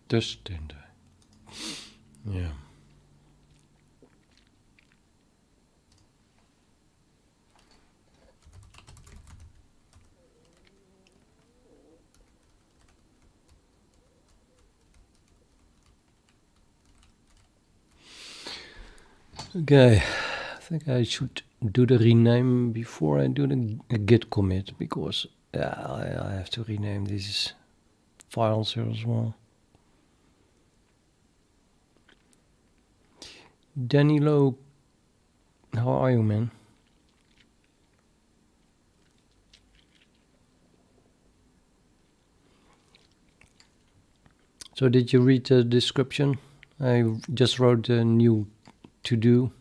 Tussendoor. Ja. Okay, I think I should do the rename before I do the git commit, because I have to rename these files here as well. Danilo, how are you, man? So did you read the description? I just wrote a new to-do.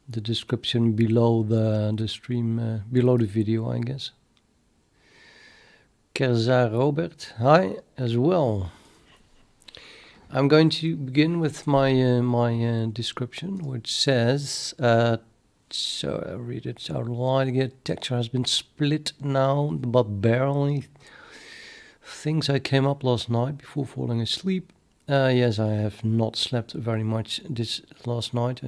The description below the stream, below the video, I guess. Kerza Robert, hi as well. I'm going to begin with my description, which says, so I read it out loud again. Texture has been split now, but barely. Things I came up last night before falling asleep. Yes, I have not slept very much this last night.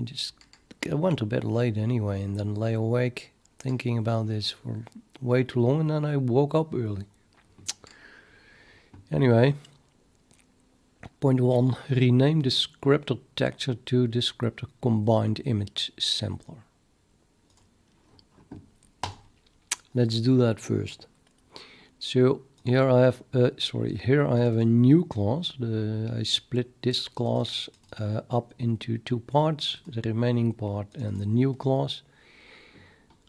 I went to bed late anyway, and then lay awake thinking about this for way too long, and then I woke up early. Anyway, point 1, rename descriptor texture to descriptor CombinedImageSampler. Let's do that first. So here I have a new class. I split this class up into two parts, the remaining part and the new class.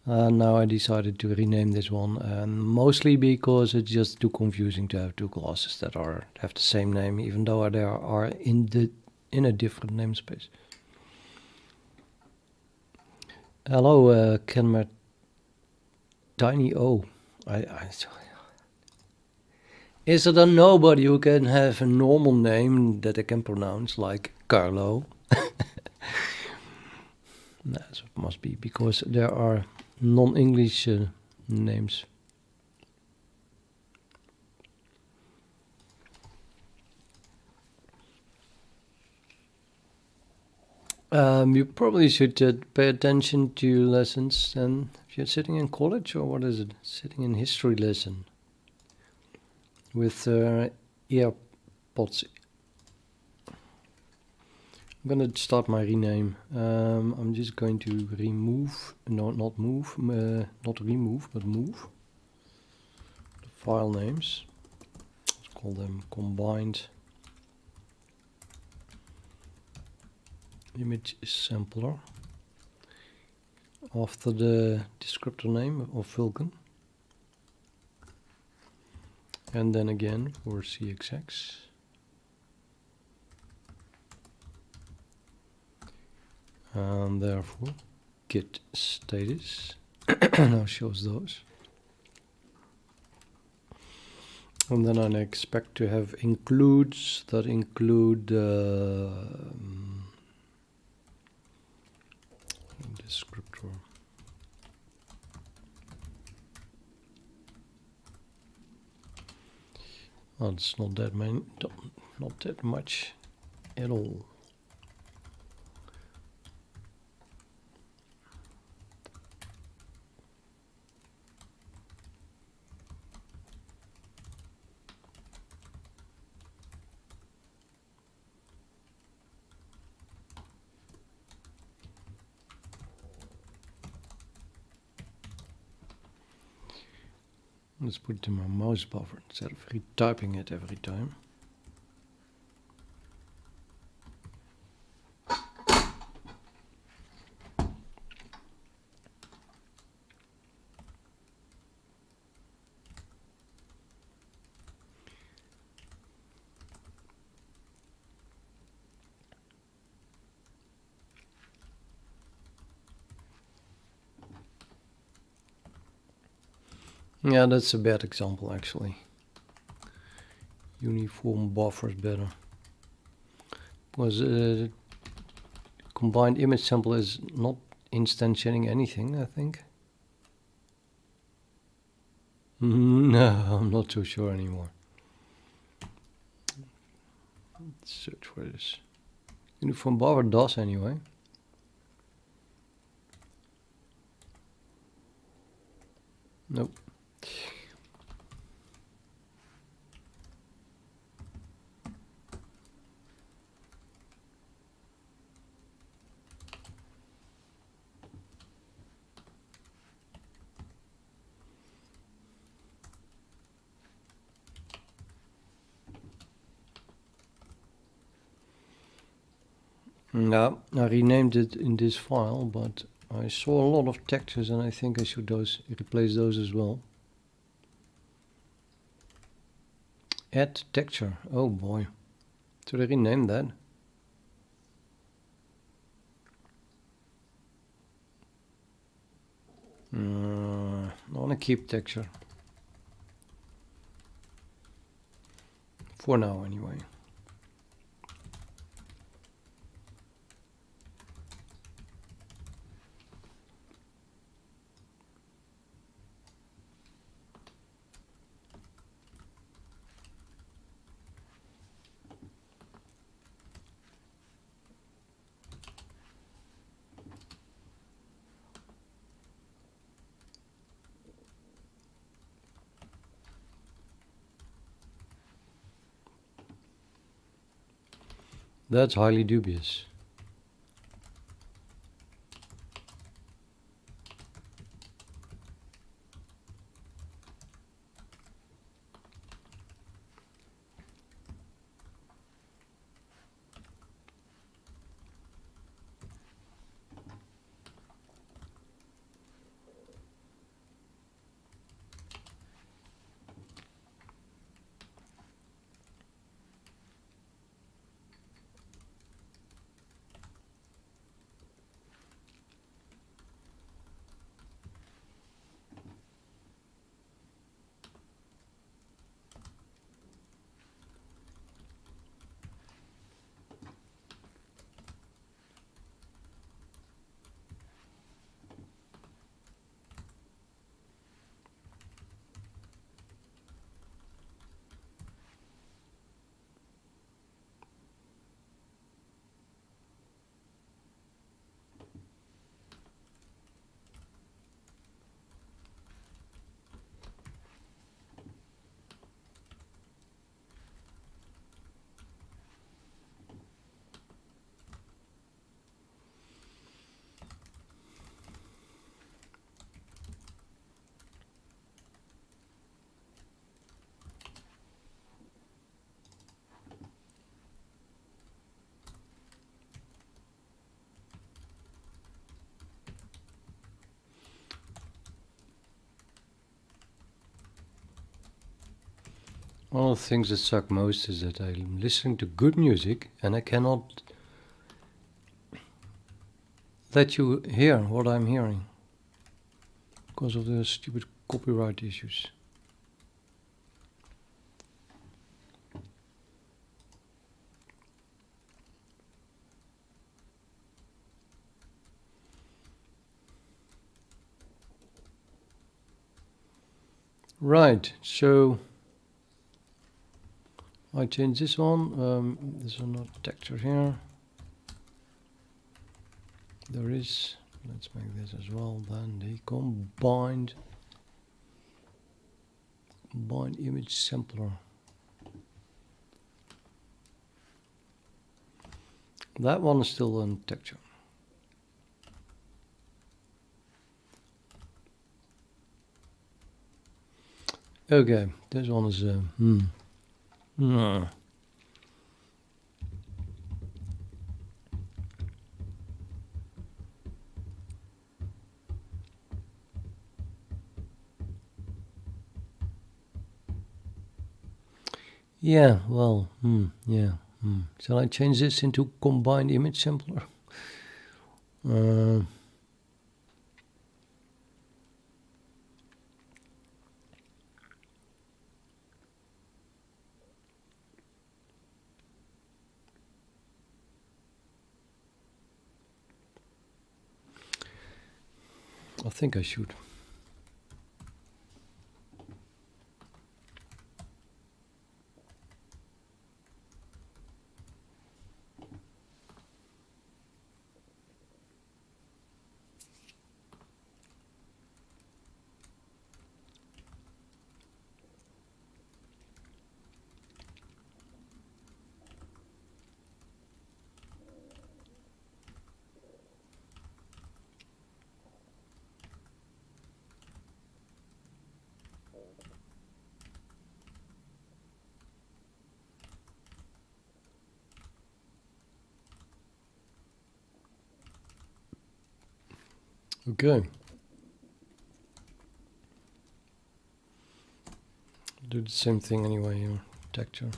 Now I decided to rename this one, mostly because it's just too confusing to have two classes that have the same name, even though they are in a different namespace. Hello, Kenmer Tiny O. Is there nobody who can have a normal name that I can pronounce, like Carlo? That must be because there are non-English names. You probably should pay attention to lessons, and if you're sitting in college, or what is it? Sitting in history lesson with earpods. I'm gonna start my rename. I'm just going to remove, not remove, but move the file names. Let's call them combined image sampler after the descriptor name of vulkan, and then again for CXX. And therefore git status now shows those. And then I expect to have includes that include descriptor. Well, it's not that many, not that much at all. Let's put it in my mouse buffer instead of retyping it every time. Yeah, that's a bad example actually. Uniform buffer is better. Because combined image sample is not instantiating anything, I think. No, I'm not too sure anymore. Let's search for this. Uniform bar DOS anyway. Nope. No, I renamed it in this file, but I saw a lot of textures and I think I should replace those as well. Add texture. Oh boy. Should I rename that? I want to keep texture. For now anyway. That's highly dubious. One of the things that suck most is that I'm listening to good music and I cannot let you hear what I'm hearing because of the stupid copyright issues. Right, so I change this one. There's not texture here. There is. Let's make this as well. Then the combined image sampler. That one is still in texture. Okay, this one is yeah, well, Shall I change this into combined image sampler? I think I should. Okay. Do the same thing anyway here, texture.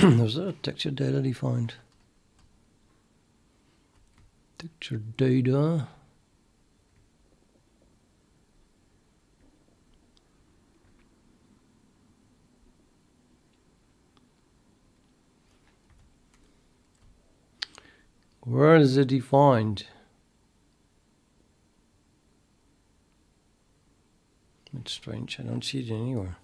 Was that a texture data defined? Texture data. Where is it defined? It's strange, I don't see it anywhere.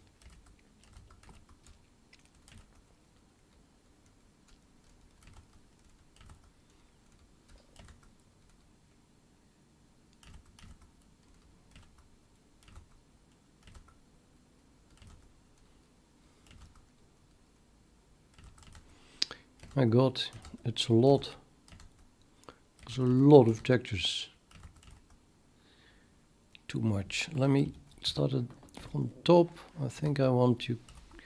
My god, it's a lot. There's a lot of textures. Too much. Let me start it from top. I think I want to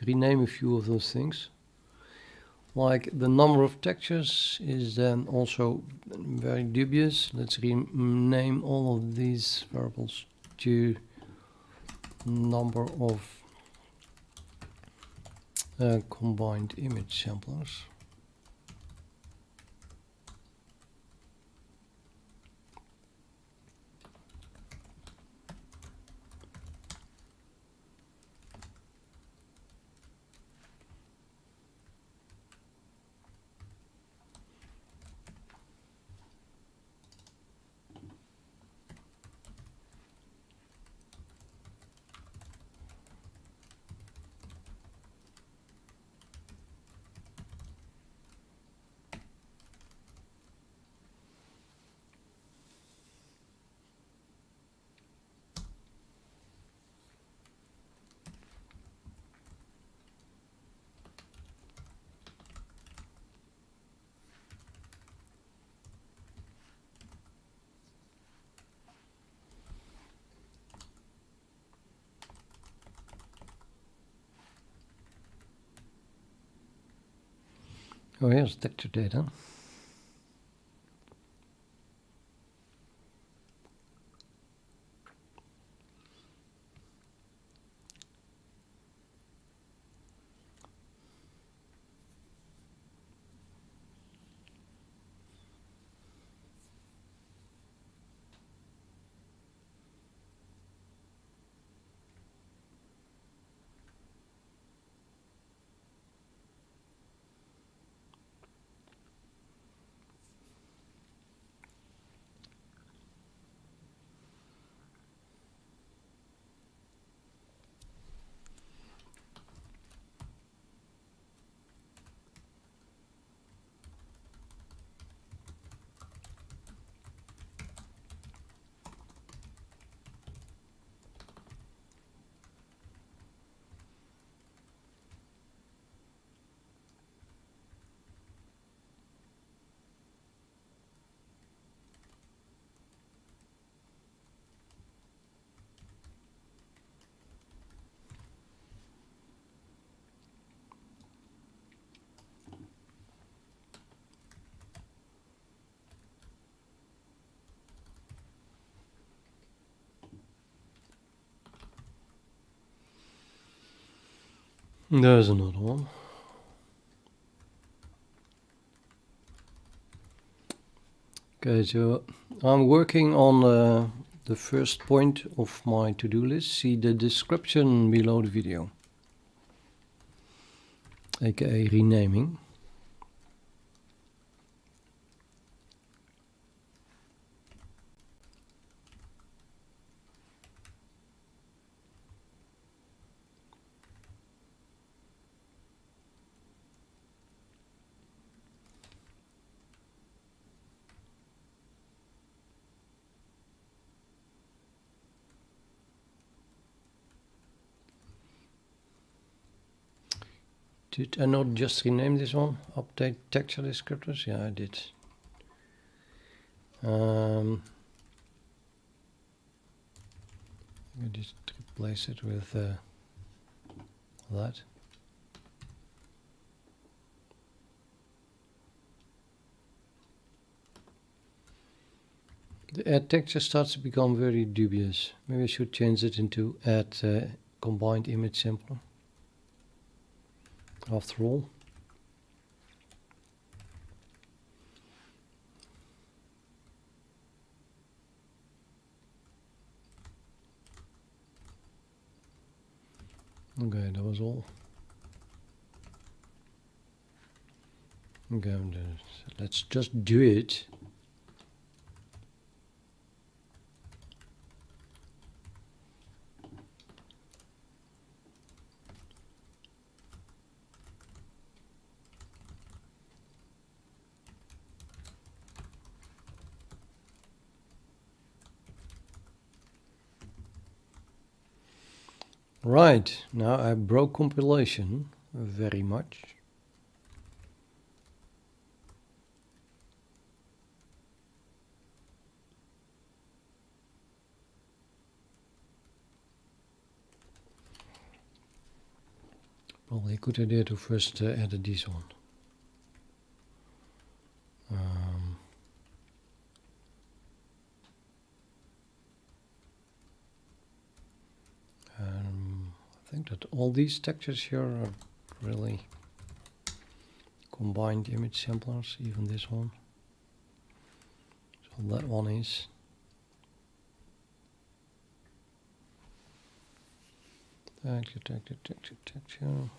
rename a few of those things. Like the number of textures is then also very dubious. Let's rename all of these variables to number of combined image samplers. Oh, here's texture data. There's another one. Okay, so I'm working on the first point of my to-do list. See the description below the video, aka renaming. Did I not just rename this one? Update texture descriptors? Yeah, I did. I just replace it with that. The add texture starts to become very dubious. Maybe I should change it into add combined image sampler. After all. Okay, that was all. Okay, let's just do it. Right, now I broke compilation very much. Probably a good idea to first edit this one. I think that all these textures here are really combined image samplers, even this one. So that one is. Texture.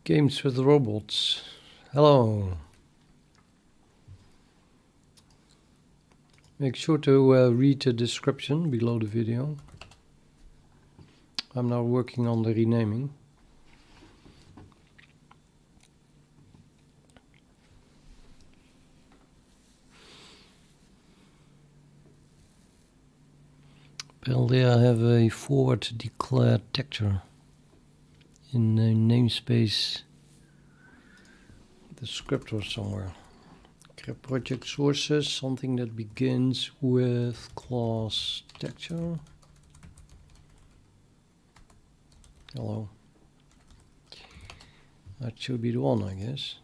Games with robots. Hello. Make sure to read the description below the video. I'm now working on the renaming. Apparently I have a forward declared texture in a namespace descriptor somewhere. Project sources, something that begins with class texture. Hello. That should be the one, I guess.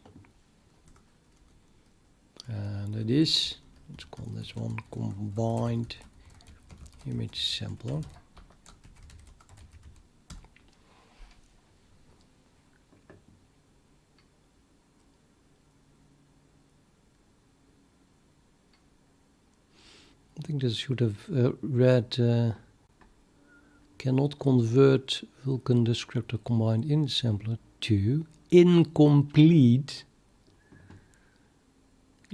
And it is, let's call this one combined image sampler. I think this should have read cannot convert vulkan descriptor combined image sampler to incomplete,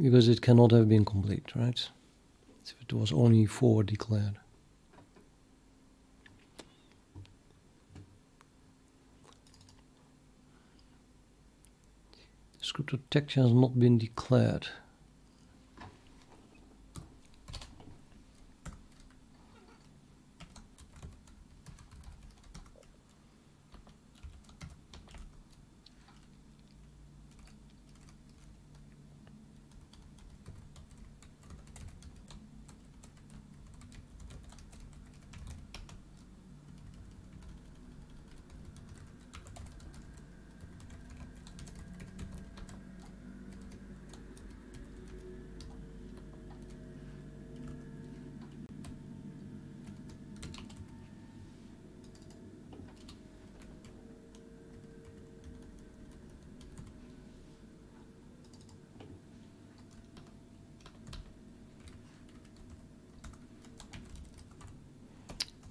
because it cannot have been complete, right? If it was only forward declared. Descriptor texture has not been declared.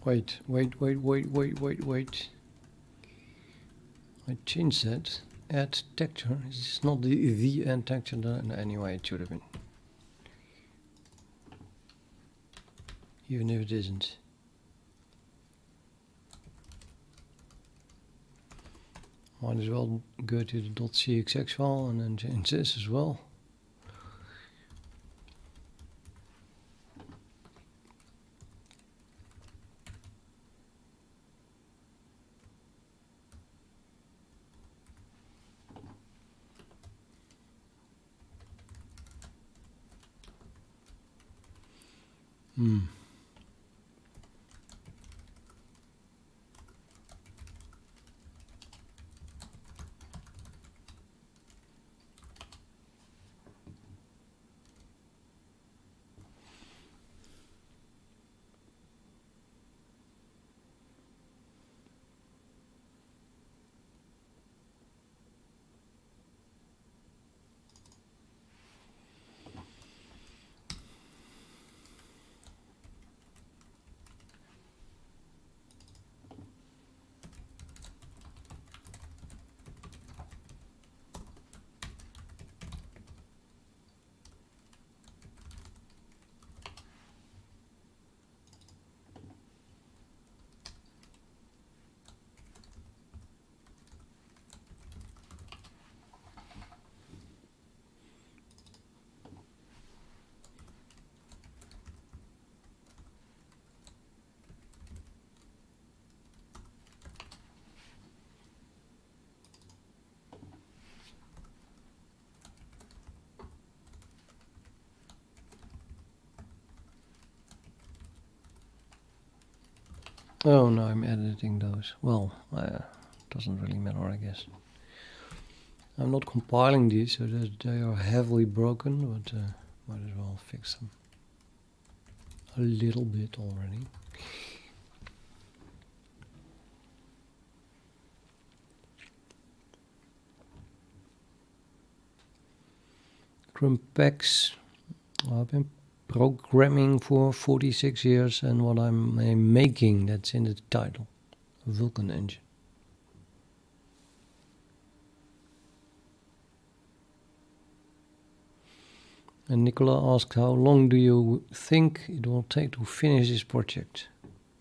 Wait. I changed that. Add texture. It's not the end texture. Anyway, it should have been. Even if it isn't. Might as well go to the .cxx file and then change this as well. Oh no, I'm editing those. Well, doesn't really matter, I guess. I'm not compiling these, so that they are heavily broken, but might as well fix them a little bit already. Crumpex. I've been programming for 46 years, and what I'm making, that's in the title, a Vulkan engine. And Nicola asked, how long do you think it will take to finish this project?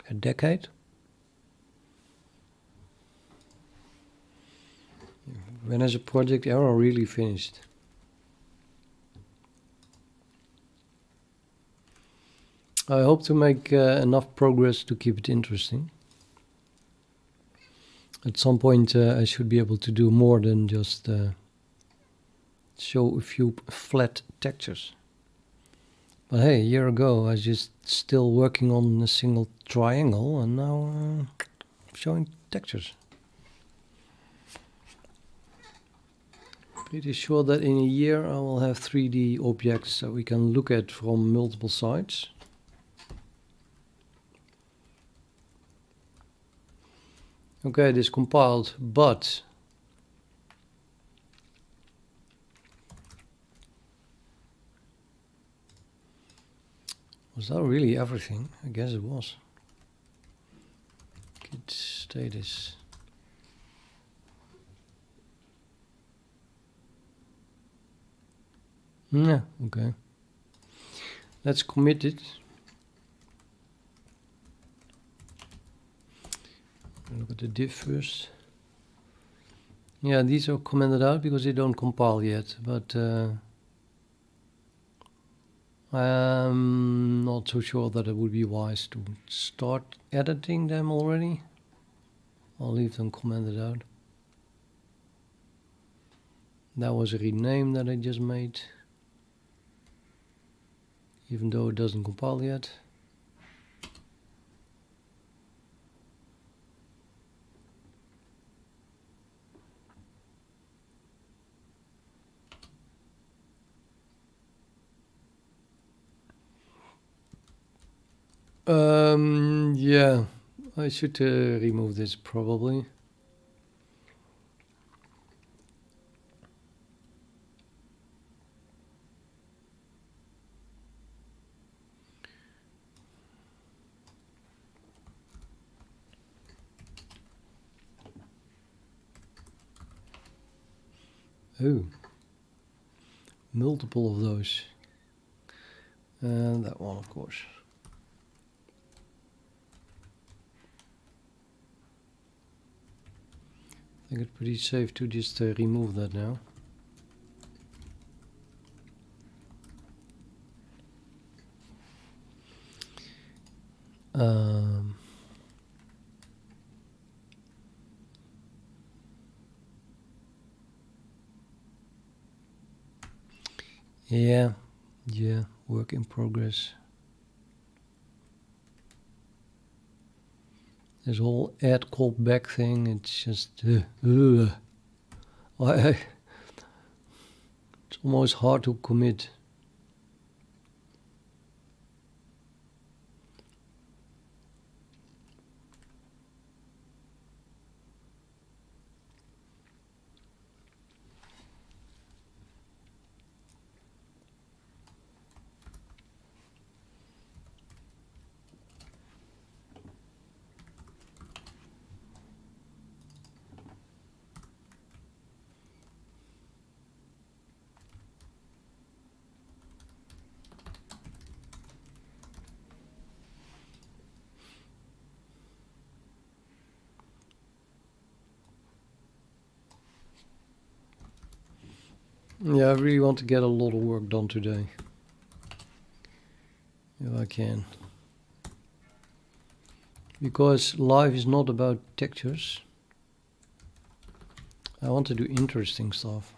A decade? When is a project ever really finished? I hope to make enough progress to keep it interesting. At some point I should be able to do more than just show a few flat textures. But hey, a year ago I was just still working on a single triangle, and now showing textures. Pretty sure that in a year I will have 3D objects that we can look at from multiple sides. Okay, this compiled, but was that really everything? I guess it was. Git status. Yeah, okay. Let's commit it. Look at the diff first. Yeah, these are commented out because they don't compile yet, but I'm not so sure that it would be wise to start editing them already. I'll leave them commented out. That was a rename that I just made, even though it doesn't compile yet. Yeah, I should remove this probably. Oh, multiple of those. And that one, of course. I think it's pretty safe to just remove that now. Yeah, work in progress. This whole add callback thing, it's just it's almost hard to commit. Yeah, I really want to get a lot of work done today. If I can. Because life is not about textures. I want to do interesting stuff.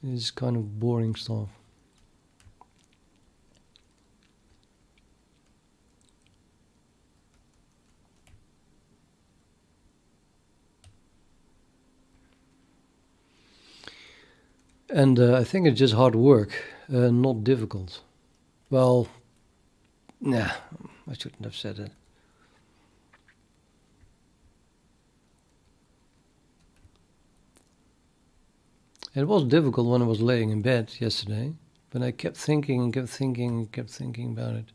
This is kind of boring stuff. And I think it's just hard work, not difficult. Well, nah, I shouldn't have said it. It was difficult when I was laying in bed yesterday, but I kept thinking and kept thinking and kept thinking about it.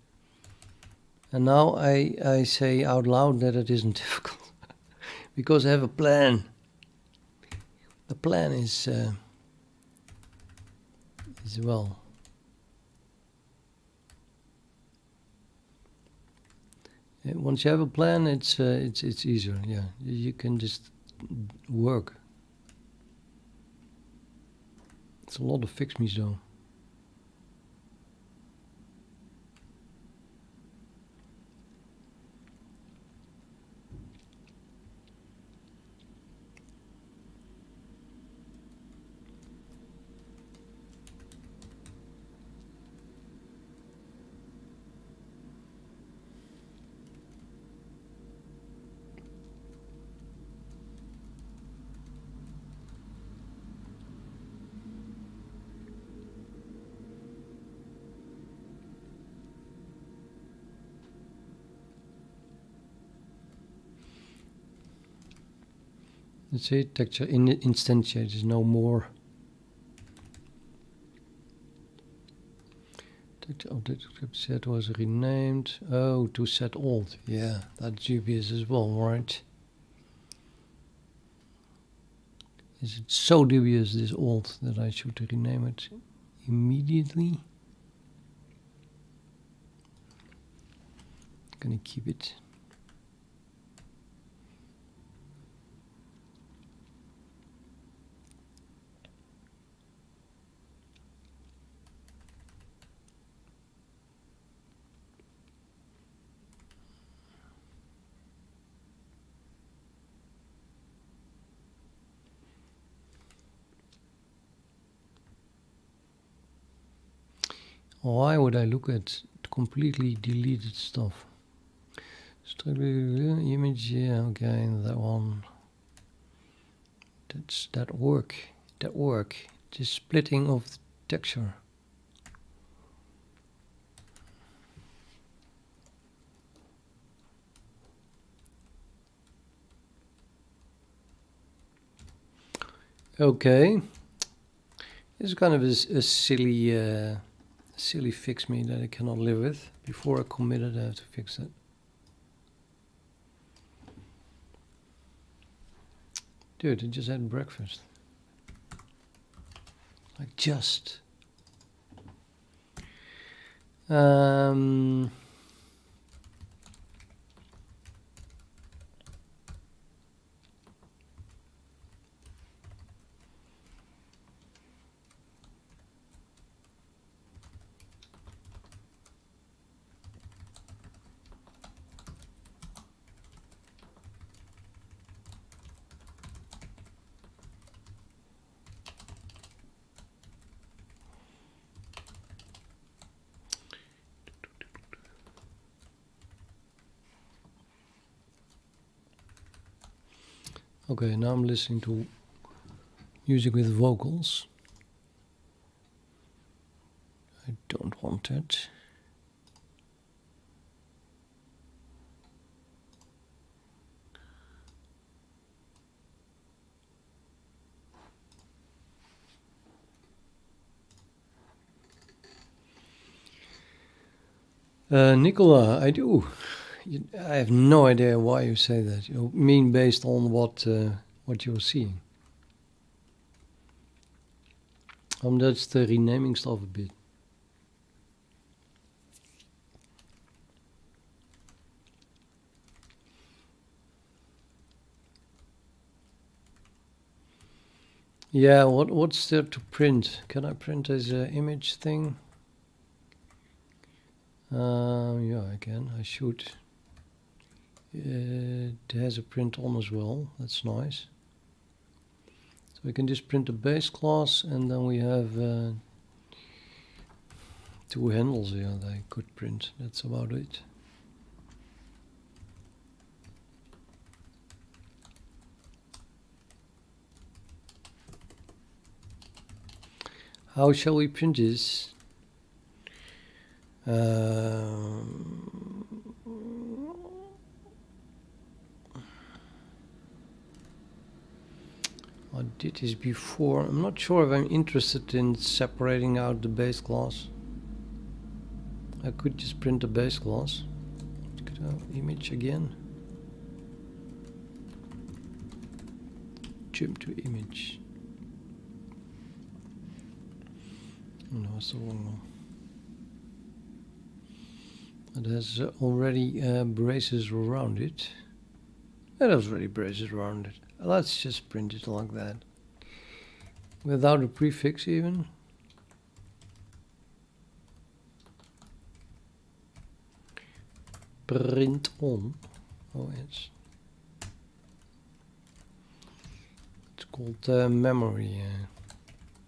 And now I say out loud that it isn't difficult, because I have a plan. The plan is well. Once you have a plan, it's easier. Yeah, you can just work. It's a lot of fix me's though. Let's see, texture instantiate is no more. Texture object script set was renamed. Oh, to set alt. Yeah, that's dubious as well, right? Is it so dubious, this alt, that I should rename it immediately? Gonna keep it. Why would I look at completely deleted stuff? Image, yeah, okay, that one. That's that work. Just splitting of the texture. Okay, this is kind of a silly fix me that I cannot live with. Before I commit it, I have to fix it. Dude, I just had breakfast. Like just. Okay, now I'm listening to music with vocals. I don't want it. Nicola, I do. I have no idea why you say that. You mean based on what you're seeing? That's the renaming stuff a bit. Yeah, what's there to print? Can I print as an image thing? Yeah, I can. I should. It has a print on as well. That's nice. So we can just print the base class, and then we have two handles here that I could print. That's about it. How shall we print this? I did this before. I'm not sure if I'm interested in separating out the base class. I could just print the base class. Image again. Jump to image. No, it's the wrong one. It has already braces around it. It has already braces around it. Let's just print it like that. Without a prefix even. Print on. Oh, it's called memory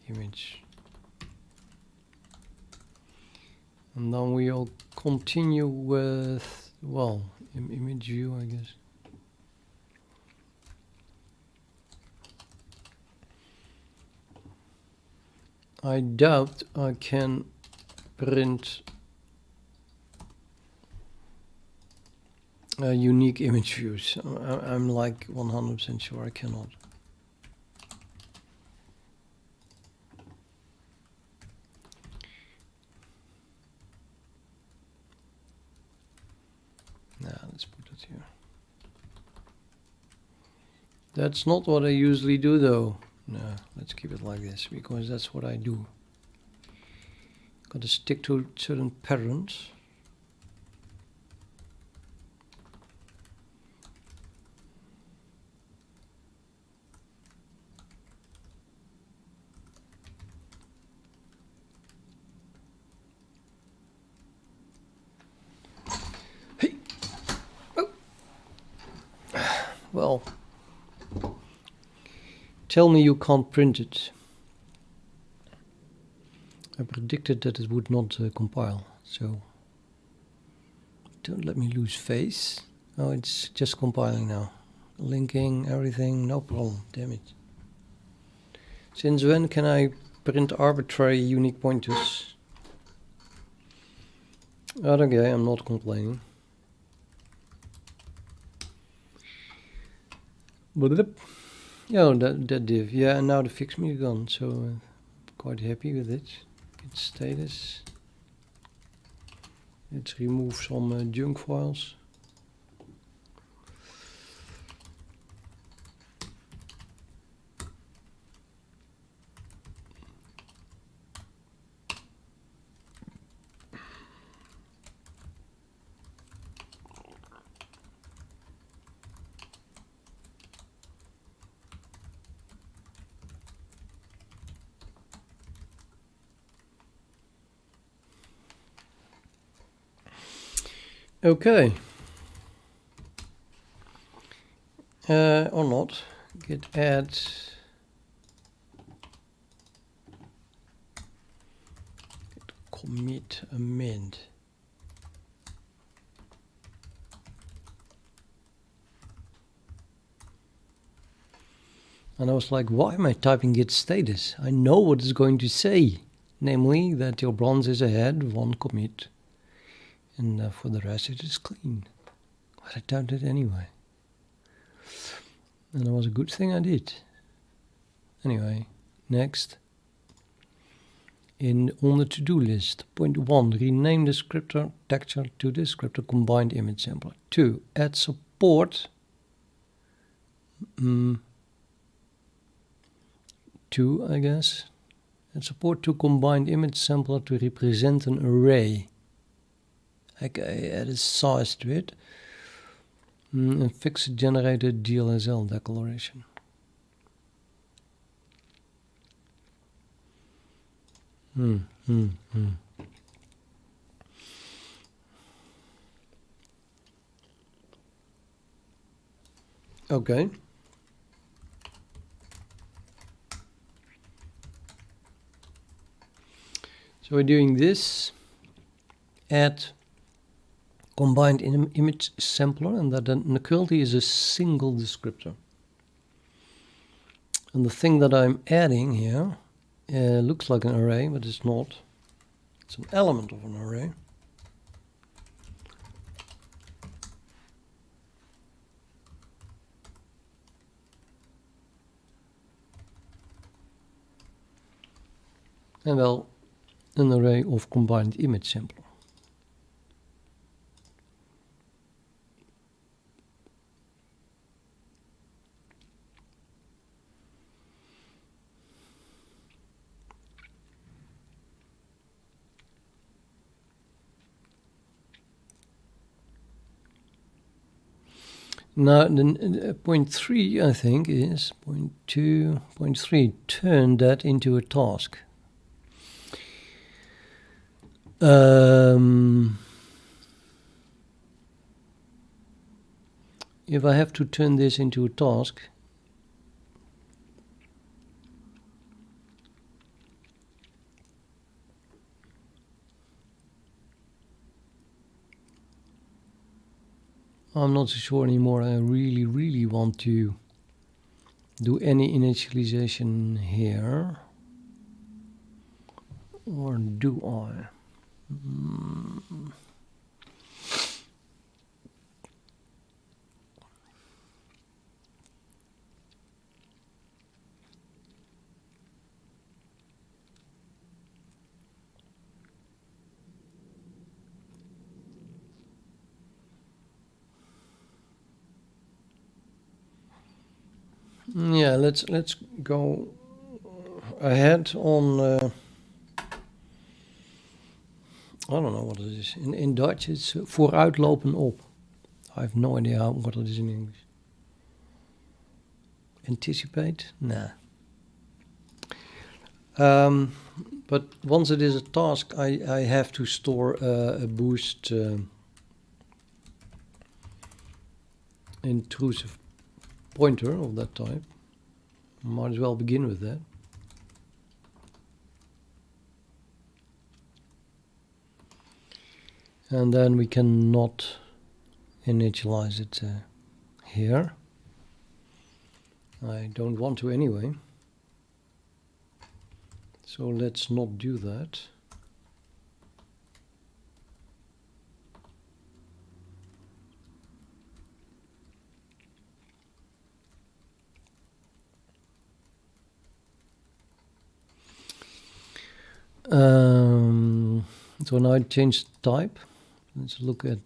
image. And then we'll continue with, well, image view, I guess. I doubt I can print unique image views. I'm like 100% sure I cannot. Let's put it here. That's not what I usually do though. No, let's keep it like this because that's what I do. Got to stick to certain patterns. Hey! Oh! Well, tell me you can't print it. I predicted that it would not compile, so don't let me lose face. Oh, it's just compiling now. Linking, everything, no problem, damn it. Since when can I print arbitrary unique pointers? Okay, I'm not complaining. Yeah, that div. Yeah, and now the fix me gone, so quite happy with it. Its status. Let's remove some junk files. Okay. Or not. Git add commit amend. And I was like, why am I typing git status? I know what it's going to say. Namely, that your bronze is ahead, one commit. And for the rest, it is clean. But I typed it anyway. And it was a good thing I did. Anyway, next. On the to-do list, point 1, rename descriptor texture to descriptor combined image sampler. 2, add support. 2, I guess. Add support to combined image sampler to represent an array. Okay, add a size to it. And fix a generated glsl declaration. Okay. So we're doing this. Add combined image sampler, and that then currently is a single descriptor. And the thing that I'm adding here looks like an array, but it's not. It's an element of an array. And well, an array of combined image sampler. Now, point 3, I think, is point 2, point 3, turn that into a task. If I have to turn this into a task, I'm not so sure anymore. I really want to do any initialization here. Or do I? Yeah, let's go ahead on. I don't know what it is. In Dutch, it's vooruitlopen op. I have no idea what it is in English. Anticipate? Nah. But once it is a task, I have to store a boost intrusive pointer of that type. Might as well begin with that. And then we cannot initialize it here. I don't want to anyway. So let's not do that. So now I change type. Let's look at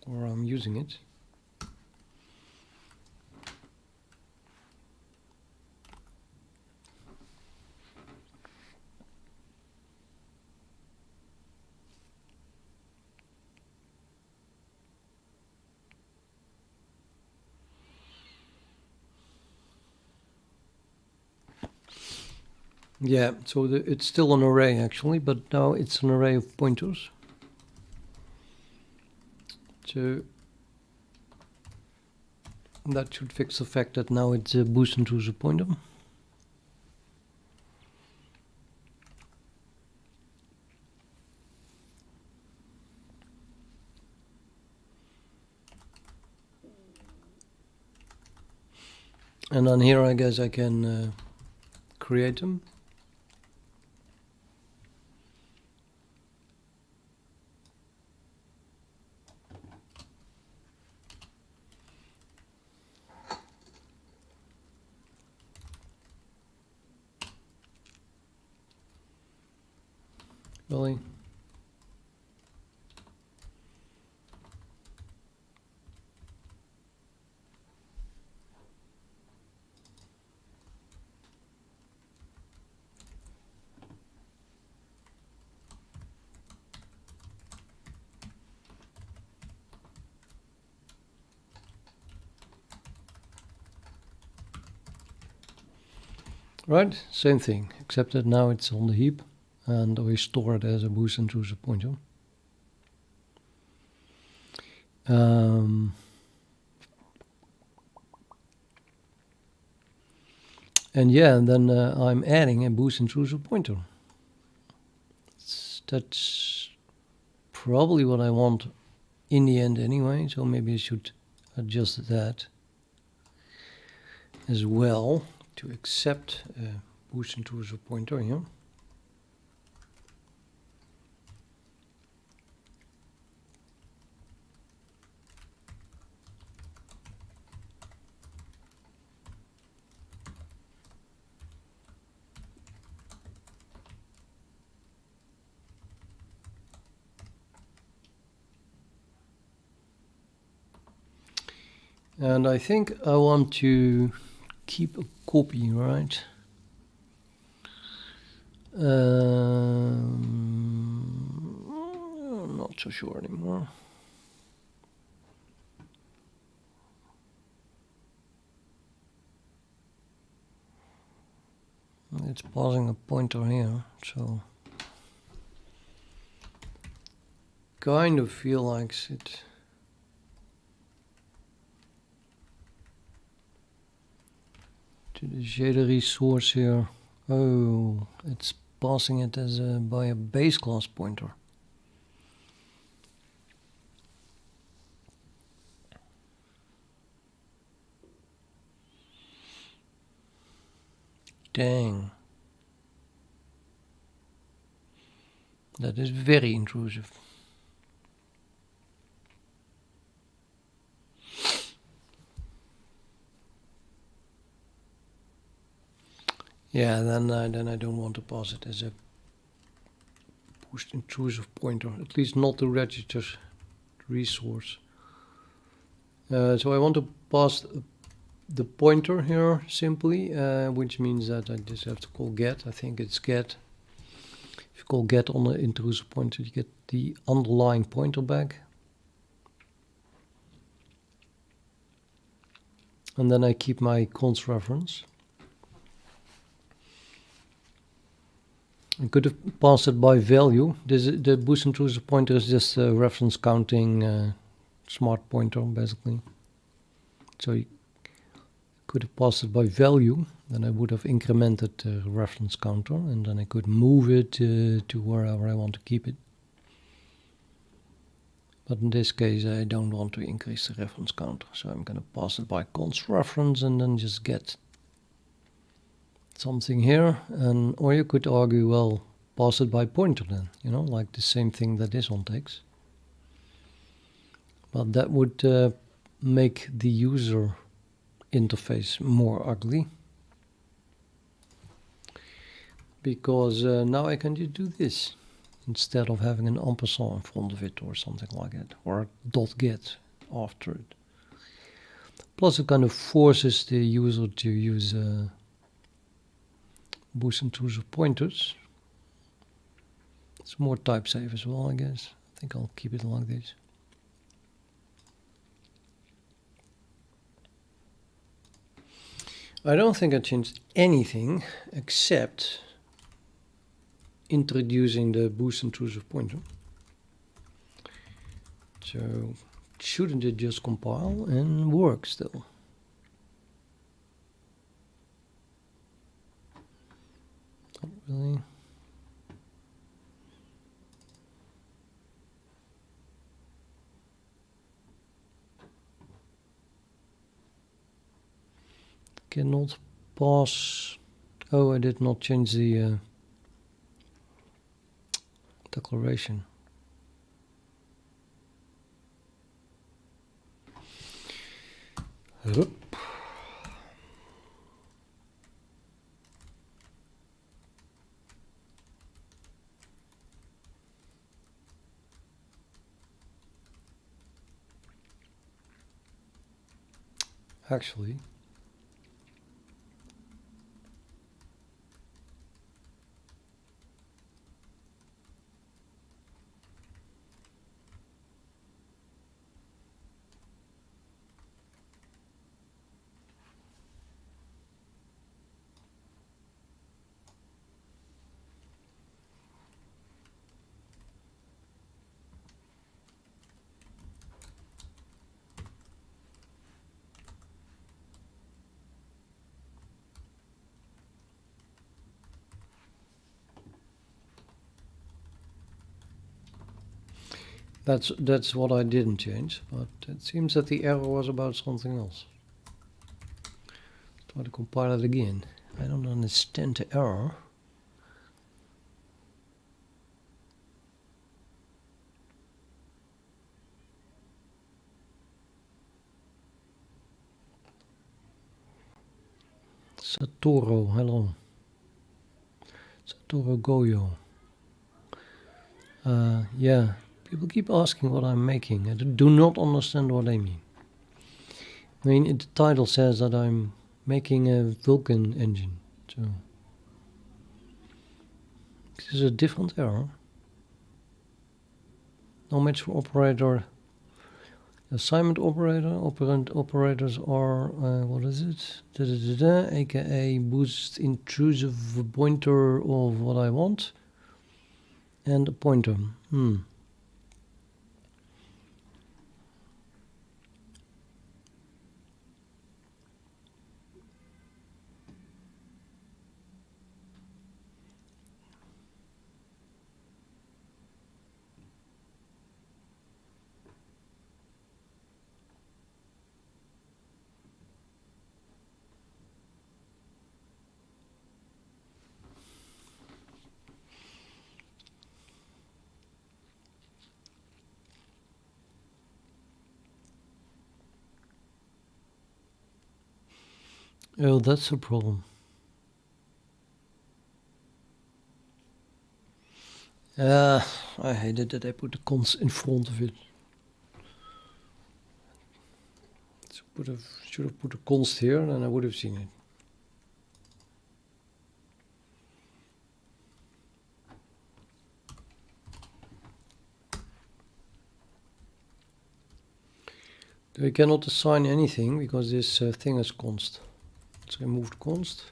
or I'm using it. Yeah, so it's still an array actually, but now it's an array of pointers. So that should fix the fact that now it's a boost intrusive pointer. And then here I guess I can create them. Really? Right, same thing, except that now it's on the heap and we store it as a boost intrusive pointer. And yeah, and then I'm adding a boost intrusive pointer. That's probably what I want in the end anyway, so maybe I should adjust that as well to accept a boost intrusive pointer here. And I think I want to keep a copy, right? I'm not so sure anymore. It's passing a pointer here, so kind of feel like it. To the shader resource here. Oh, it's passing it as by a base class pointer. Dang. That is very intrusive. Yeah, then I don't want to pass it as a boost intrusive pointer, at least not to register resource. So I want to pass the pointer here simply, which means that I just have to call get. I think it's get. If you call get on the intrusive pointer, you get the underlying pointer back. And then I keep my const reference. I could have passed it by value. The boost intrusive pointer is just a reference counting smart pointer, basically. So you could have passed it by value, then I would have incremented the reference counter, and then I could move it to wherever I want to keep it. But in this case, I don't want to increase the reference counter, so I'm going to pass it by const reference and then just get something here. And or you could argue, well, pass it by pointer then, you know, like the same thing that this one takes. But that would make the user interface more ugly, because now I can just do this instead of having an ampersand in front of it or something like that, or dot get after it. Plus it kind of forces the user to use boost intrusive pointers. It's more type safe as well, I guess. I think I'll keep it like this. I don't think I changed anything except introducing the boost intrusive pointer. So shouldn't it just compile and work still? Not really. Cannot pass. Oh, I did not change the declaration. Hup. Actually, that's what I didn't change, but it seems that the error was about something else. Try to compile it again. I don't understand the error. Satoru, hello. Satoru Goyo. Yeah, people keep asking what I'm making. I do not understand what they mean. I mean, the title says that I'm making a Vulkan engine, so this is a different error. No match for operator. Assignment operator. Operand operators are what is it? AKA boost intrusive pointer of what I want, and a pointer. Oh, that's a problem. I hated that I put the const in front of it. So should have put a const here, and then I would have seen it. We cannot assign anything because this thing is const. Let's remove the const.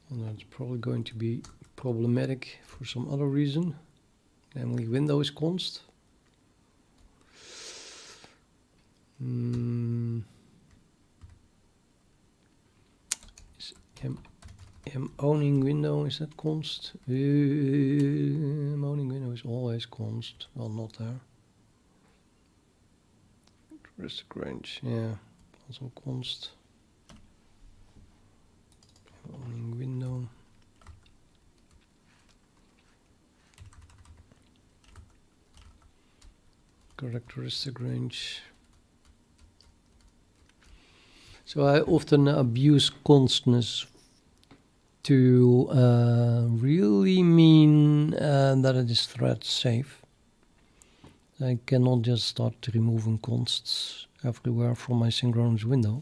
And that's probably going to be problematic for some other reason. Namely, Windows const. Is owning window, is that const? Owning window is always const. Well, not there. Characteristic range, yeah, also const. Owning window. Characteristic range. So I often abuse constness to really mean that it is thread safe. I cannot just start removing consts everywhere from my synchronous window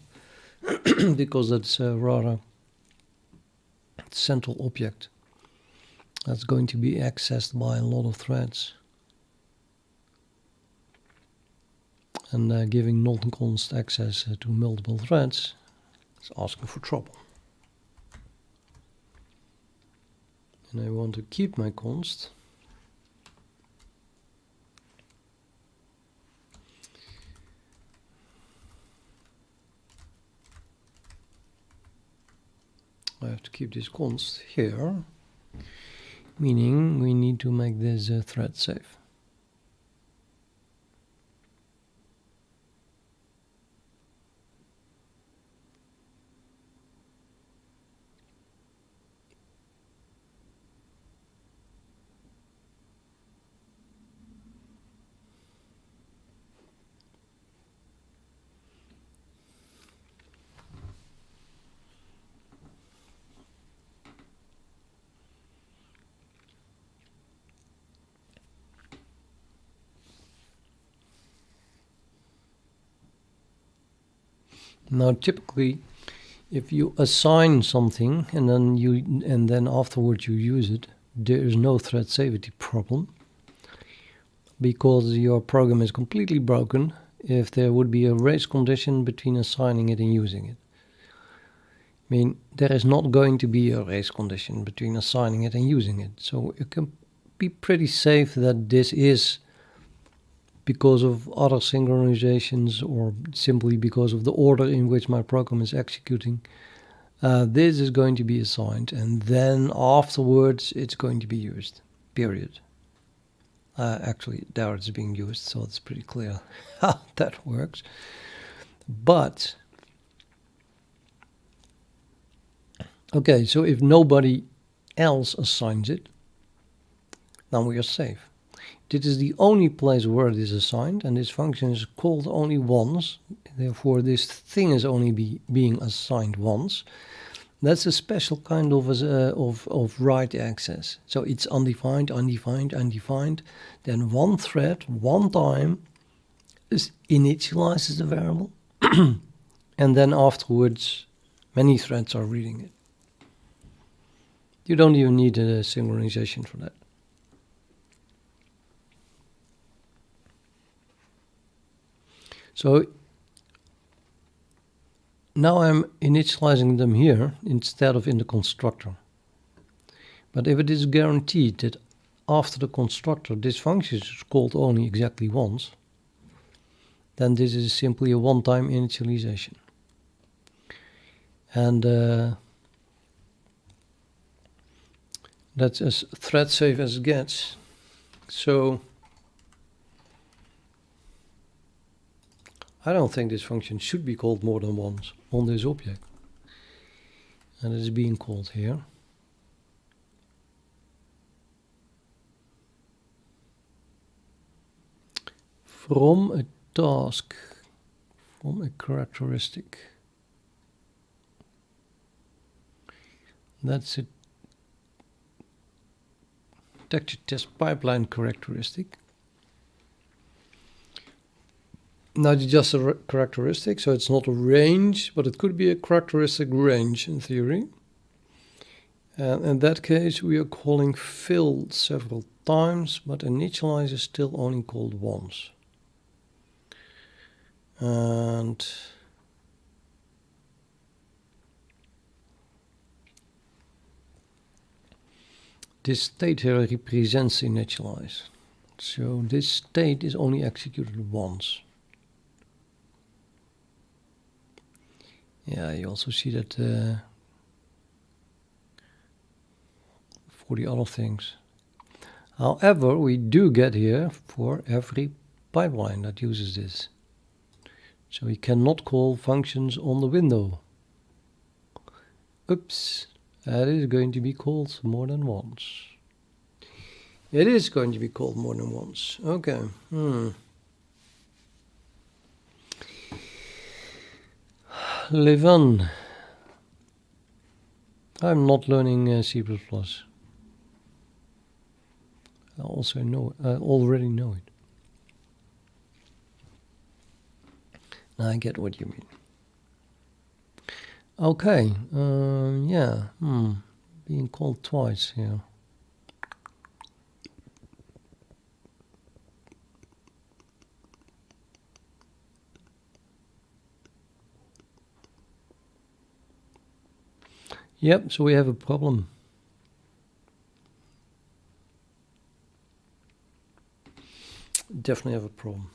because that's a rather central object that's going to be accessed by a lot of threads. And giving non-const access to multiple threads It's asking for trouble. And I want to keep my const. I have to keep this const here, meaning we need to make this thread safe. Now typically if you assign something and then afterwards you use it, there is no thread safety problem, because your program is completely broken if there would be a race condition between assigning it and using it. I mean, there is not going to be a race condition between assigning it and using it, so you can be pretty safe that this is because of other synchronizations or simply because of the order in which my program is executing. This is going to be assigned, and then afterwards it's going to be used, period. Actually, there it's being used, so it's pretty clear how that works. But, okay, so if nobody else assigns it, then we are safe. This is the only place where it is assigned, and this function is called only once. Therefore, this thing is only being assigned once. That's a special kind of write access. So it's undefined, undefined, undefined. Then one thread, one time, initializes the variable, and then afterwards, many threads are reading it. You don't even need a synchronization for that. So now I'm initializing them here instead of in the constructor. But if it is guaranteed that after the constructor this function is called only exactly once, then this is simply a one-time initialization. And that's as thread safe as it gets. So I don't think this function should be called more than once on this object. And it is being called here. From a task, from a characteristic. That's a texture test pipeline characteristic. Now it's just a characteristic, so it's not a range, but it could be a characteristic range in theory. And in that case, we are calling fill several times, but initialize is still only called once. And this state here represents initialize. So this state is only executed once. Yeah, you also see that for the other things. However, we do get here for every pipeline that uses this. So we cannot call functions on the window. Oops, that is going to be called more than once. It is going to be called more than once. Okay. Live on. I'm not learning C++. I also know. I already know it. Now I get what you mean. Okay. Yeah. Being called twice here. Yep, so we have a problem. Definitely have a problem.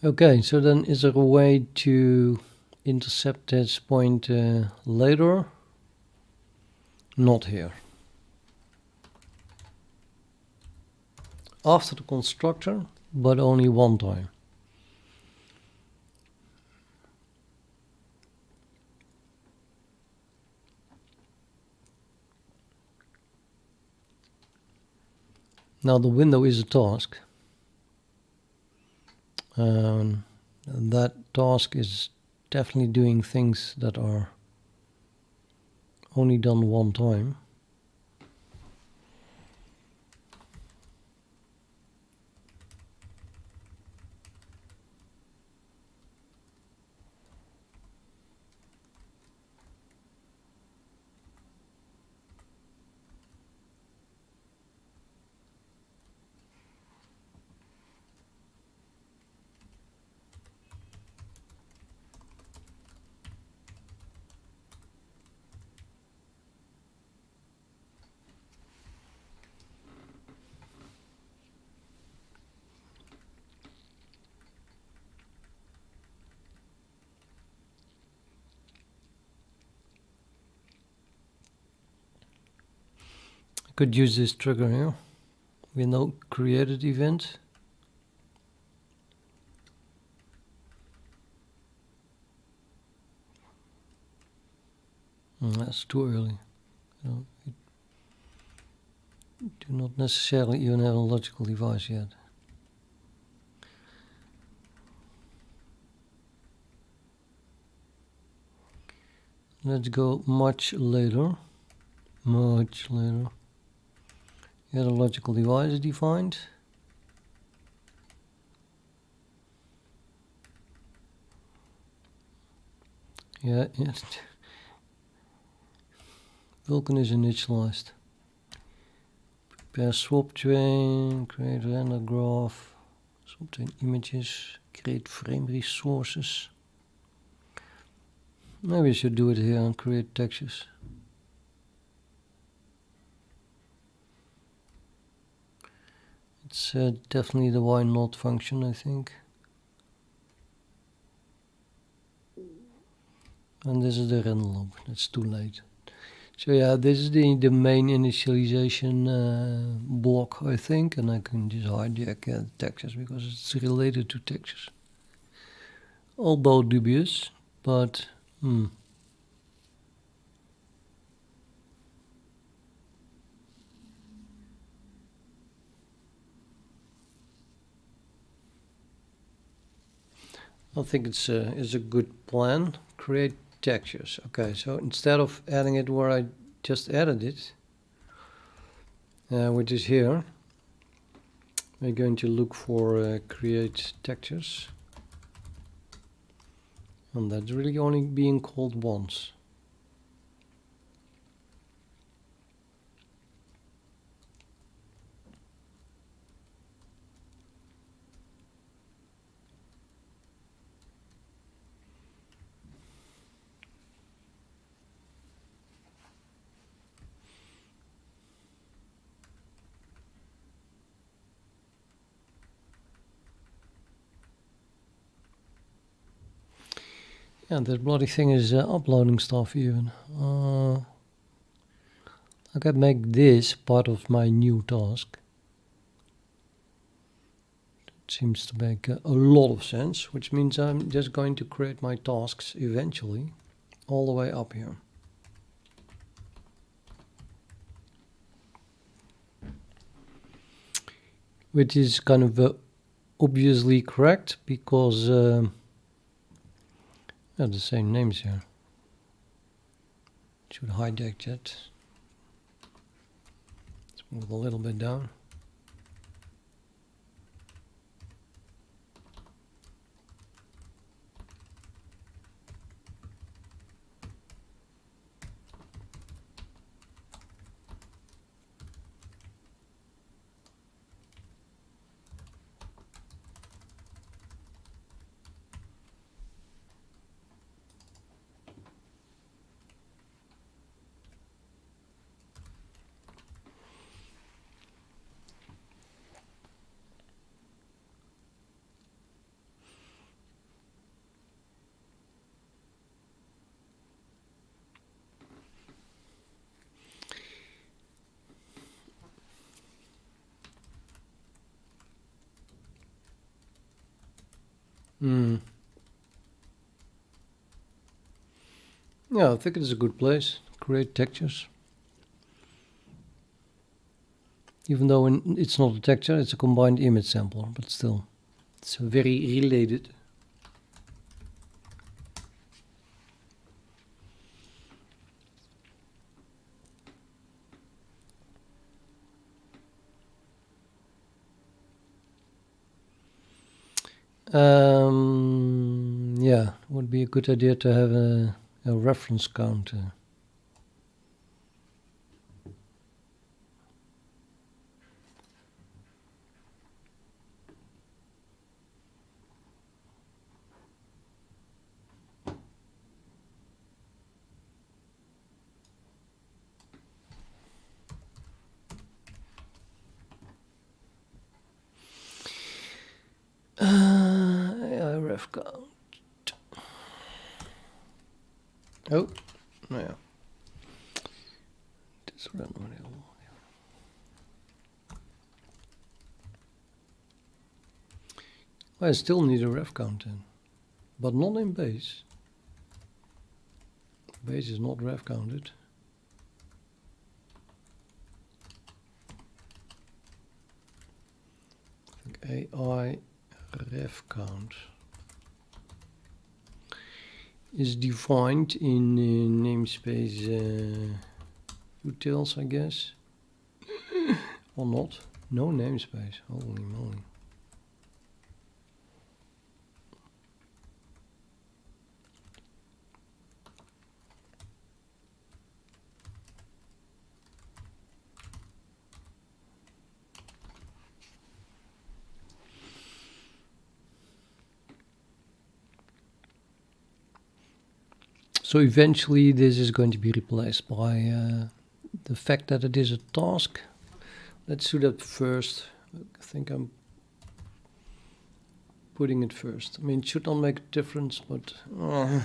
Okay, so then is there a way to intercept this point later? Not here. After the constructor, but only one time. Now the window is a task. And that task is definitely doing things that are only done one time. Could use this trigger here. Window created event. That's too early. So we do not necessarily even have a logical device yet. Let's go much later. Much later. Get a logical device defined. Yeah, yes. Vulkan is initialized. Prepare swap train, create render graph, swap train images, create frame resources. Maybe I should do it here and create textures. It's definitely the why not function, I think. And this is the render log. That's too late. So yeah, this is the main initialization block, I think, and I can just hijack textures because it's related to textures. Although dubious, but I think it's a good plan. Create textures. Okay, so instead of adding it where I just added it, which is here, we're going to look for create textures. And that's really only being called once. Yeah, this bloody thing is uploading stuff even. I can make this part of my new task. It seems to make a lot of sense, which means I'm just going to create my tasks eventually all the way up here. Which is kind of obviously correct because the same names here. Should hijack that. Let's move a little bit down. Yeah, I think it is a good place. Create textures. Even though it's not a texture, it's a combined image sampler, but still, it's very related. Yeah, would be a good idea to have a reference counter. Ref count. Oh, no, yeah. This run model. I still need a ref count in, but not in base. Base is not ref counted. I think AI ref count is defined in namespace utils, I guess. Or not. No namespace. Holy moly. So eventually this is going to be replaced by the fact that it is a task. Let's do that first. I think I'm putting it first. I mean, it should not make a difference, but I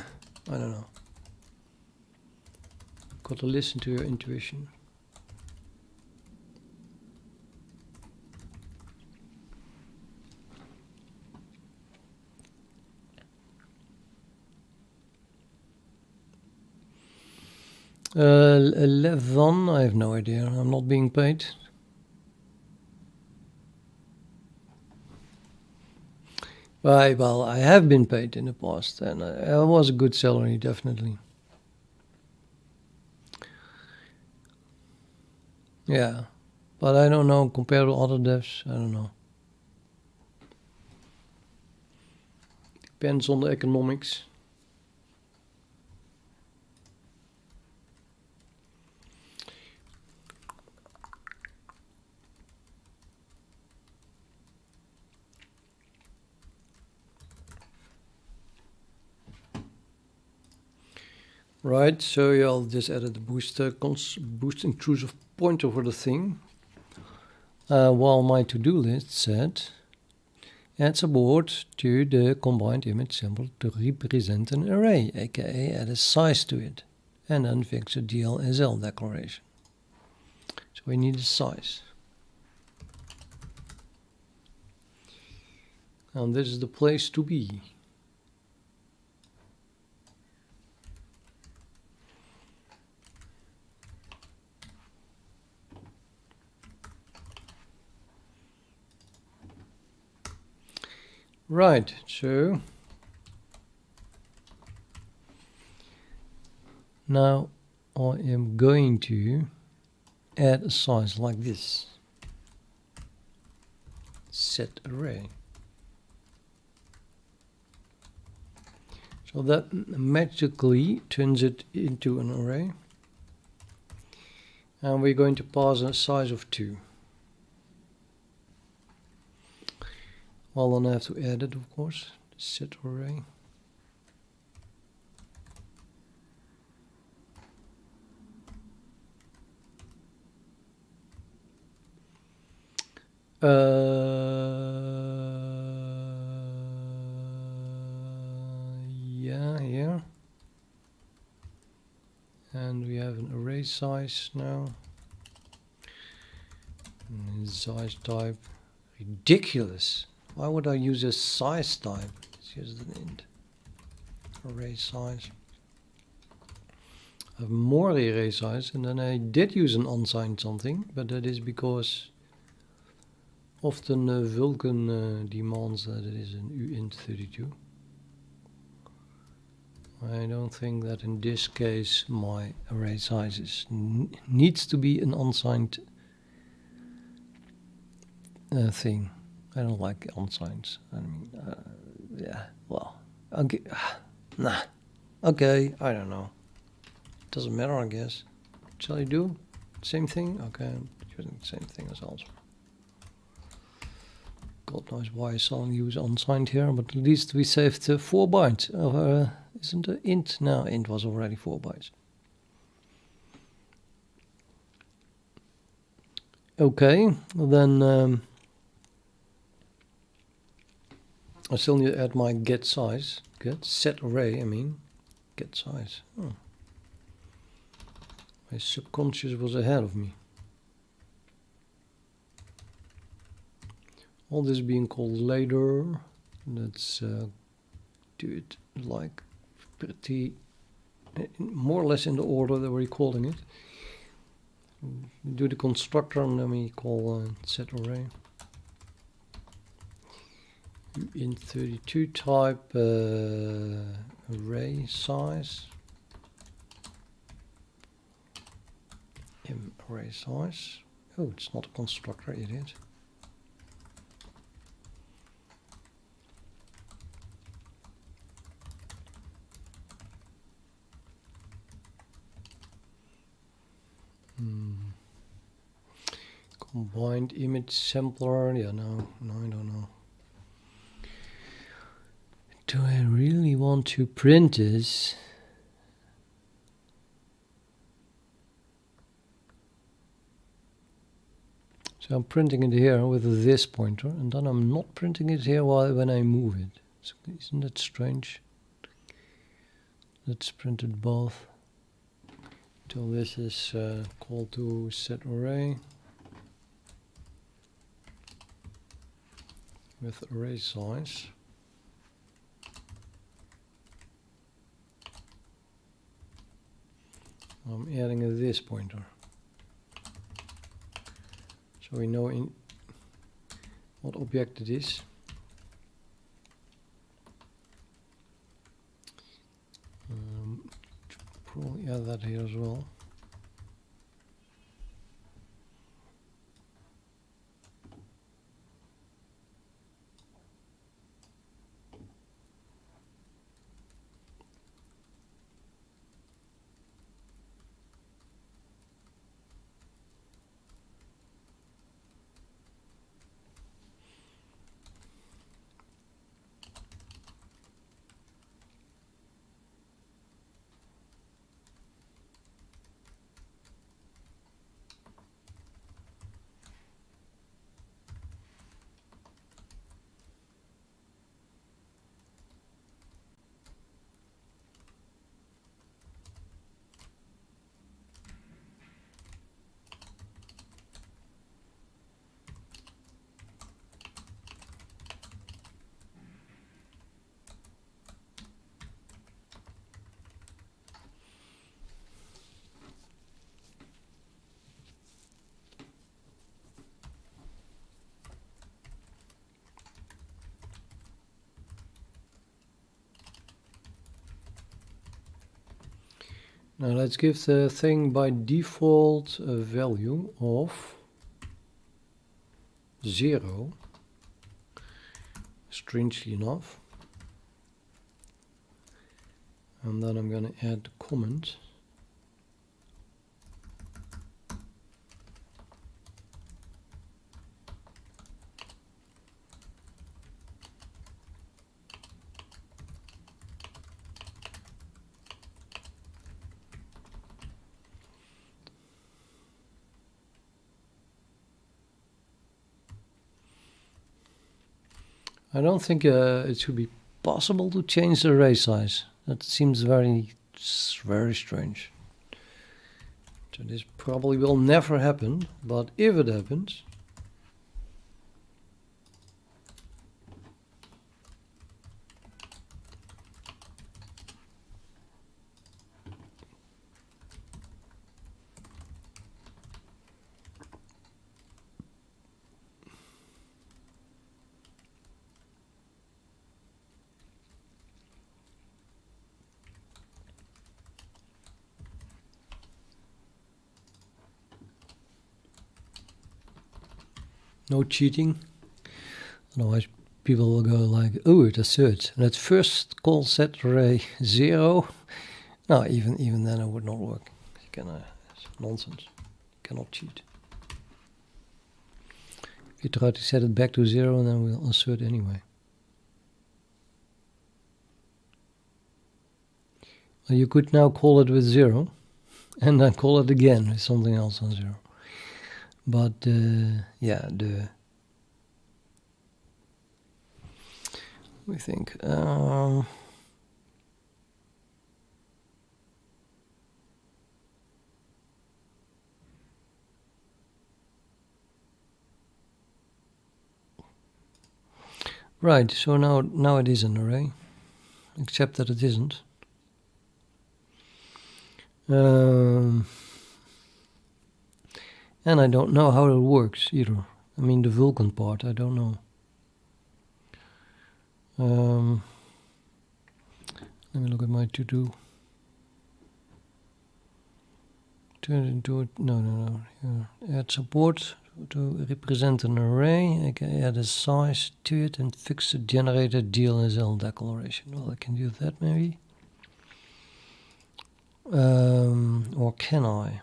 don't know. Got to listen to your intuition. $11, I have no idea. I'm not being paid. Well, I have been paid in the past, and it was a good salary, definitely. Yeah, but I don't know, compared to other devs, I don't know. Depends on the economics. Right, so I'll just add the boost intrusive pointer for the thing. While my to-do list said add support to the combined image sampler to represent an array, aka add a size to it, and then fix a glsl declaration. So we need a size. And this is the place to be. Right, so now I am going to add a size like this. Set array. So that magically turns it into an array. And we're going to pass a size of 2. Well, then I have to add it, of course. Set array. Yeah, here. And we have an array size now. And size type. Ridiculous. Why would I use a size type? It's just an int. Array size. I have more array size, and then I did use an unsigned something, but that is because often Vulkan demands that it is an uint32. I don't think that in this case my array size needs to be an unsigned thing. I don't like unsigned. I mean, yeah, well, okay, nah, okay, I don't know. Doesn't matter, I guess. Shall I do same thing? Okay, I'm using the same thing as also. God knows why I suddenly use unsigned here, but at least we saved 4 bytes. Isn't it int? No, int was already 4 bytes. Okay, then I still need to add my get size. Get set array, I mean. Get size. Oh. My subconscious was ahead of me. All this being called later. Let's do it like pretty more or less in the order that we're calling it. We do the constructor and then we call set array. Int32 type array size. Array size. Oh, it's not a constructor, idiot. Combined image sampler. Yeah, no, I don't know. Do I really want to print this? So I'm printing it here with this pointer, and then I'm not printing it here when I move it. So isn't that strange? Let's print it both. So this is called to set array with array size. I'm adding this pointer. So we know in what object it is. Probably add that here as well. Now let's give the thing by default a value of 0, strangely enough. And then I'm going to add the comment. I don't think it should be possible to change the array size. That seems very strange. So this probably will never happen, but if it happens, no cheating. Otherwise people will go like, oh, it asserts. And at first call set array 0. No, even then it would not work. You can, it's nonsense. You cannot cheat. If you try to set it back to 0, then we'll assert anyway. Well, you could now call it with 0, and then call it again with something else on 0. But yeah, we think right. So now it is an array, except that it isn't. And I don't know how it works either. I mean, the vulkan part, I don't know. Let me look at my to-do. Turn it into it. No. Here. Add support to represent an array. I can add a size to it and fix the generated glsl declaration. Well, I can do that maybe. Or can I?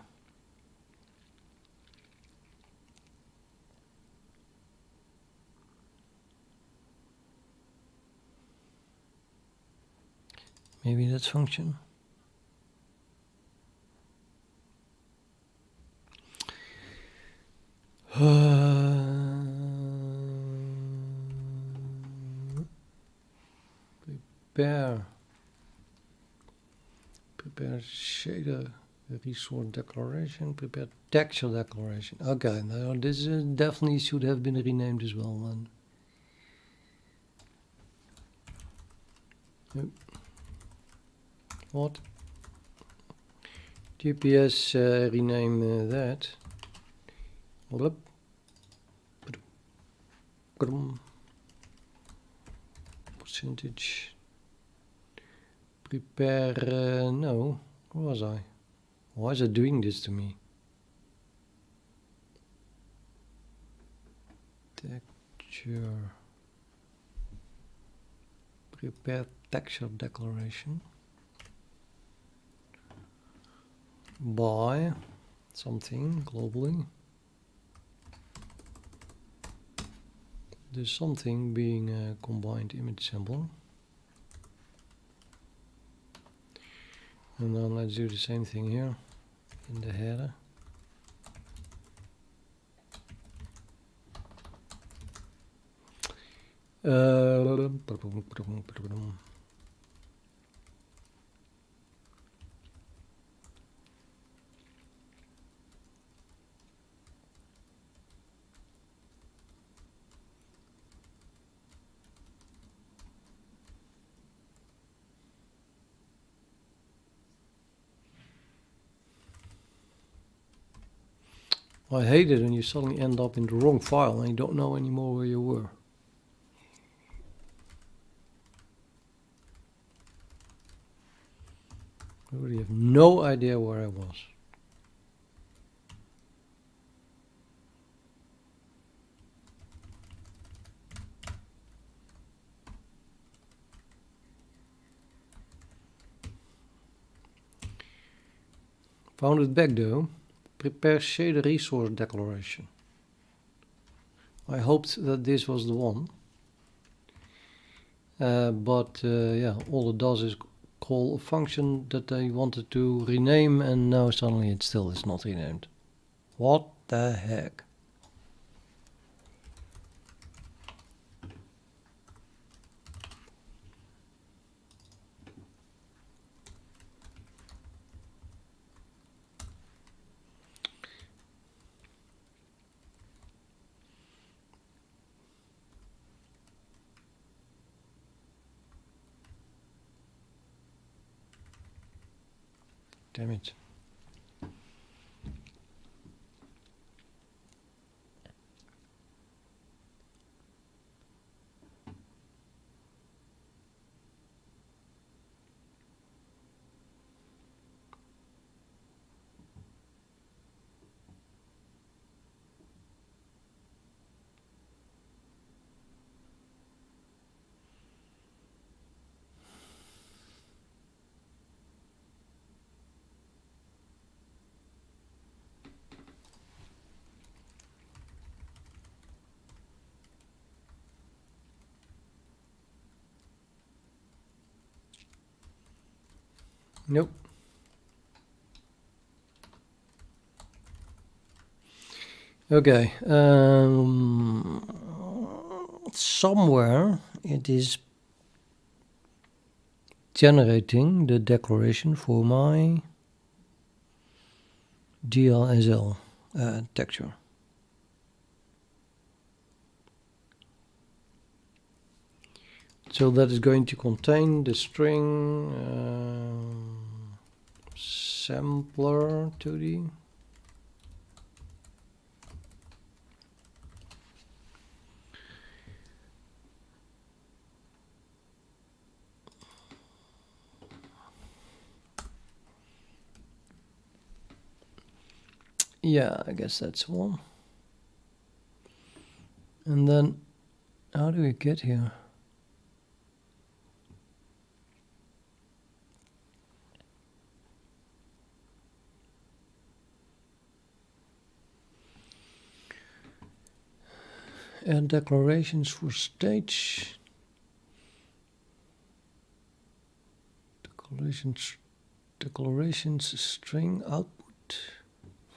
Maybe that's function. Prepare shader resource declaration, prepare texture declaration. Okay, now this definitely should have been renamed as well then. Nope. What? GPS rename that. Hold up. Percentage. Prepare. No, where was I? Why is it doing this to me? Texture. Prepare texture declaration. By something globally. There's something being a combined image sampler. And then let's do the same thing here in the header. I hate it when you suddenly end up in the wrong file and you don't know anymore where you were. I really have no idea where I was. Found it back though. Prepare shader resource declaration. I hoped that this was the one. But yeah, all it does is call a function that they wanted to rename, and now suddenly it still is not renamed. What the heck? Damn it. Nope. Okay. Somewhere it is generating the declaration for my glsl texture. So that is going to contain the string sampler 2D. Yeah, I guess that's one. And then how do we get here? And declarations for stage. Declarations string output.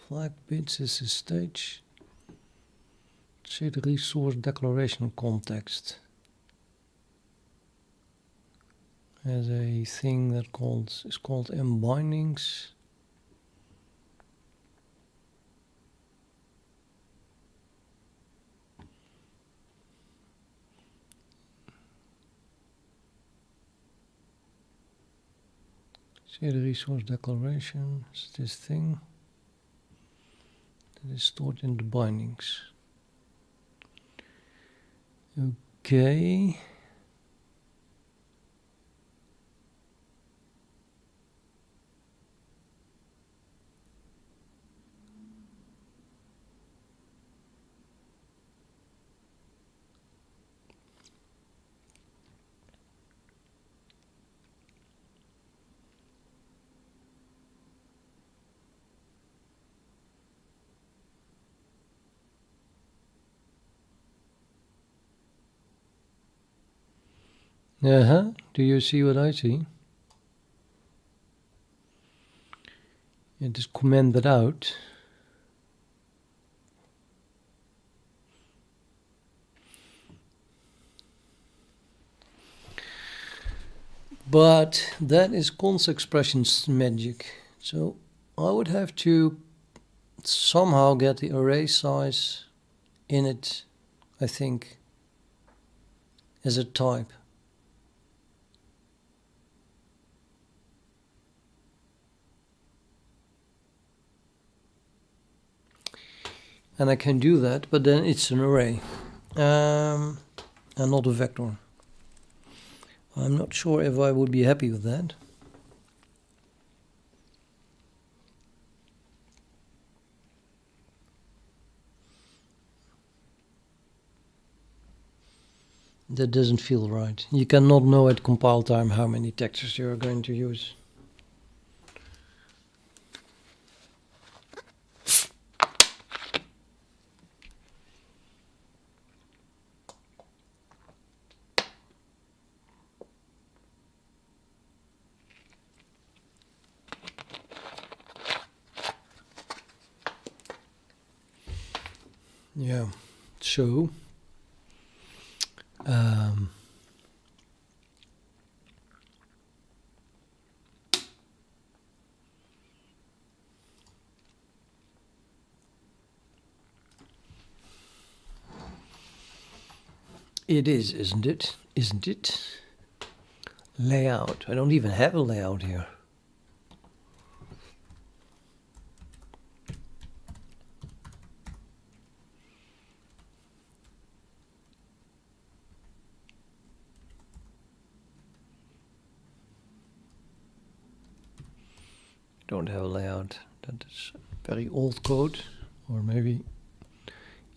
Flag bits is a stage. Say the resource declaration context. Has a thing that is called mbindings. See the resource declaration is this thing that is stored in the bindings. Okay. Do you see what I see? It is commented out. But that is cons expressions magic. So I would have to somehow get the array size in it, I think, as a type. And I can do that, but then it's an array and not a vector. I'm not sure if I would be happy with that. That doesn't feel right. You cannot know at compile time how many textures you are going to use. Yeah, so it is, isn't it? Isn't it? Layout. I don't even have a layout here. Don't have a layout. That is very old code, or maybe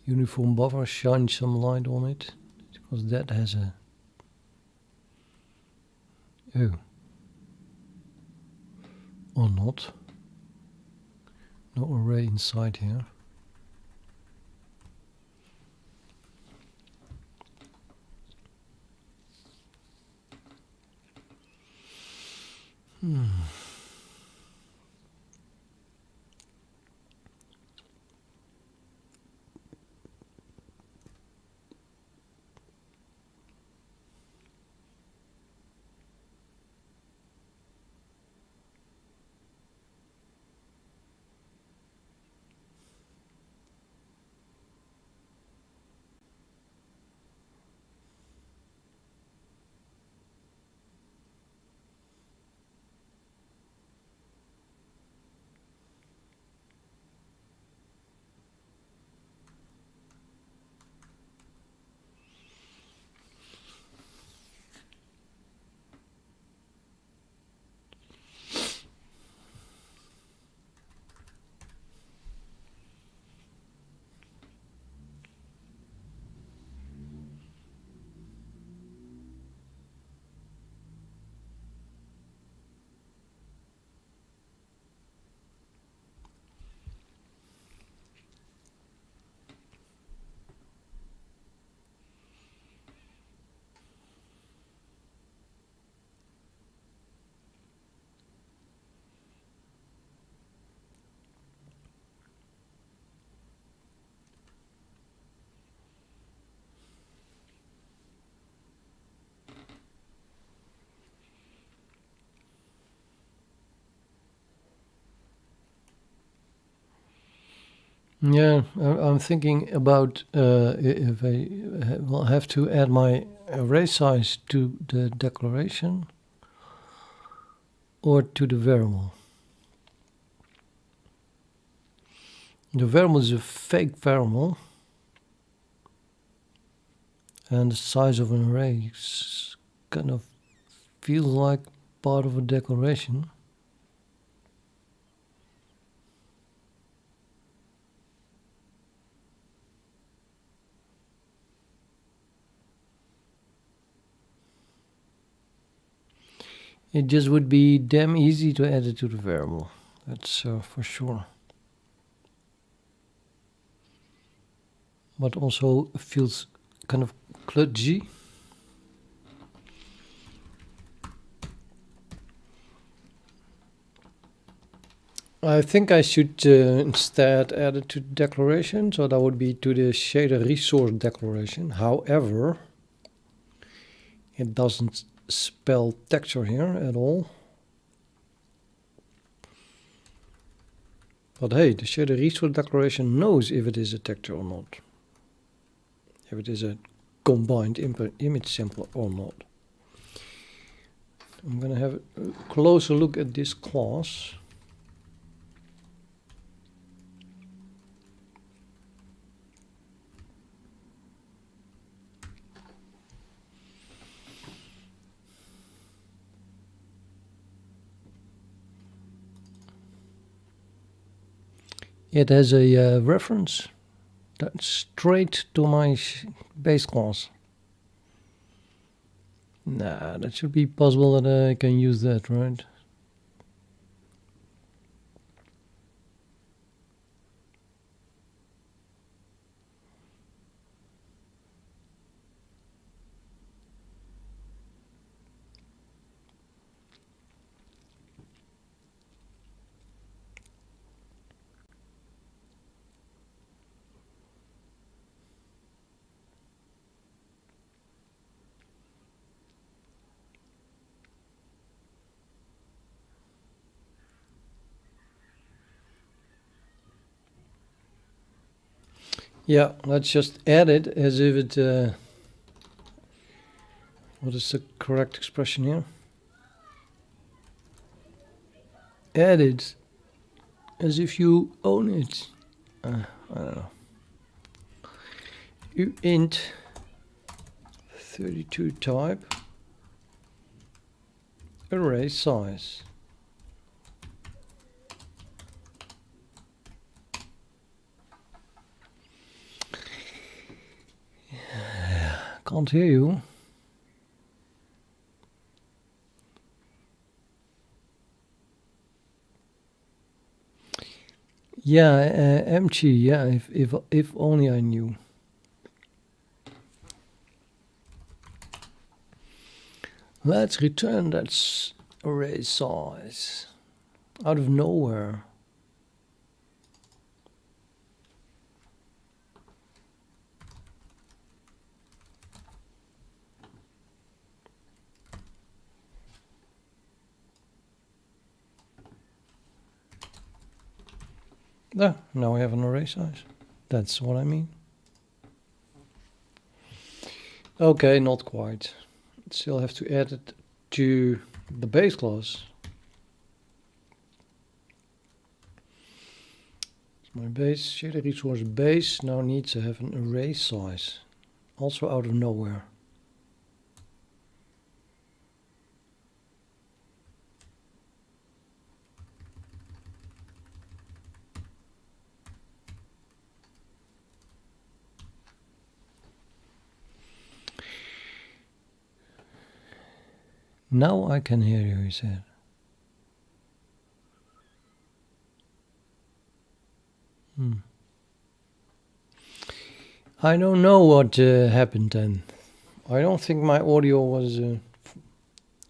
uniform buffer, shine some light on it, because that has a or not. No array inside here. Yeah, I'm thinking about if I will have to add my array size to the declaration or to the variable. The variable is a fake variable, and the size of an array kind of feels like part of a declaration. It just would be damn easy to add it to the variable. That's for sure. But also feels kind of kludgy. I think I should instead add it to the declaration, so that would be to the shader resource declaration. However, it doesn't spell texture here at all. But hey, the shader resource declaration knows if it is a texture or not. If it is a combined image sampler or not. I'm going to have a closer look at this class. It has a reference that's straight to my base class. Nah, that should be possible that I can use that, right? Yeah, let's just add it as if it, what is the correct expression here? Add it as if you own it. I don't know. You int 32 type array size. Can't hear you. Yeah, empty. Yeah, if only I knew. Let's return that array size out of nowhere. There, now we have an array size. That's what I mean. Okay, not quite. Still have to add it to the base class. My base shader resource base now needs to have an array size, also out of nowhere. Now I can hear you, he said. I don't know what happened then. I don't think my audio was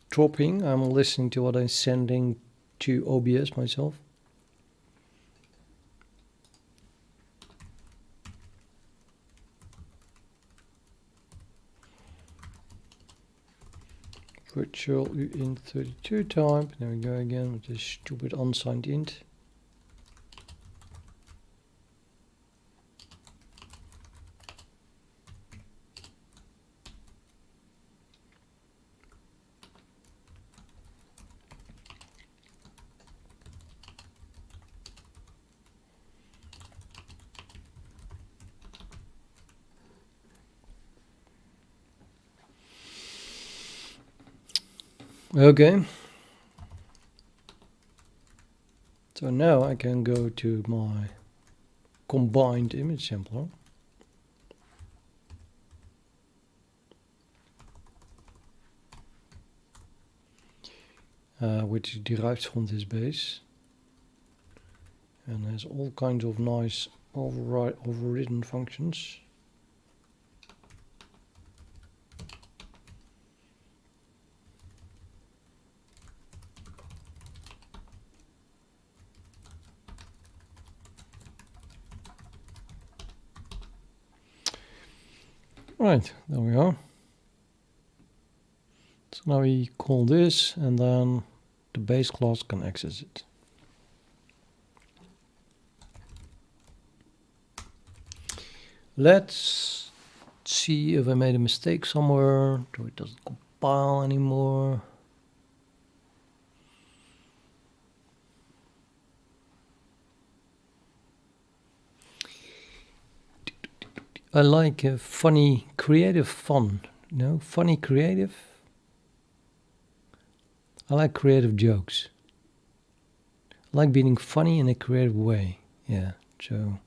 dropping. I'm listening to what I'm sending to OBS myself. Virtual uint 32 type. There we go again with this stupid unsigned int. Okay. So now I can go to my combined image sampler. Which is derived from this base and has all kinds of nice overridden functions. Right, there we are. So now we call this and then the base class can access it. Let's see if I made a mistake somewhere, so it doesn't compile anymore. I like funny, creative fun. No, funny, creative. I like creative jokes. I like being funny in a creative way. Yeah, so.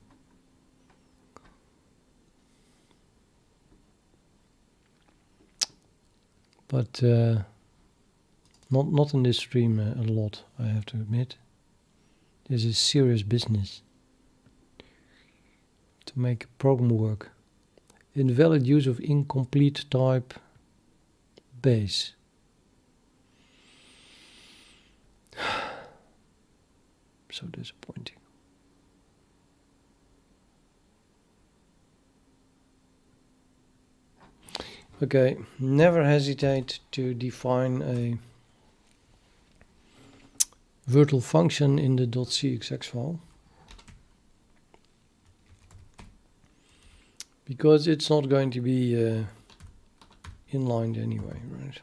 but not in this stream a lot, I have to admit. This is serious business to make a program work. Invalid use of incomplete type base. So disappointing. Okay, never hesitate to define a virtual function in the .cxx file, because it's not going to be inlined anyway, right?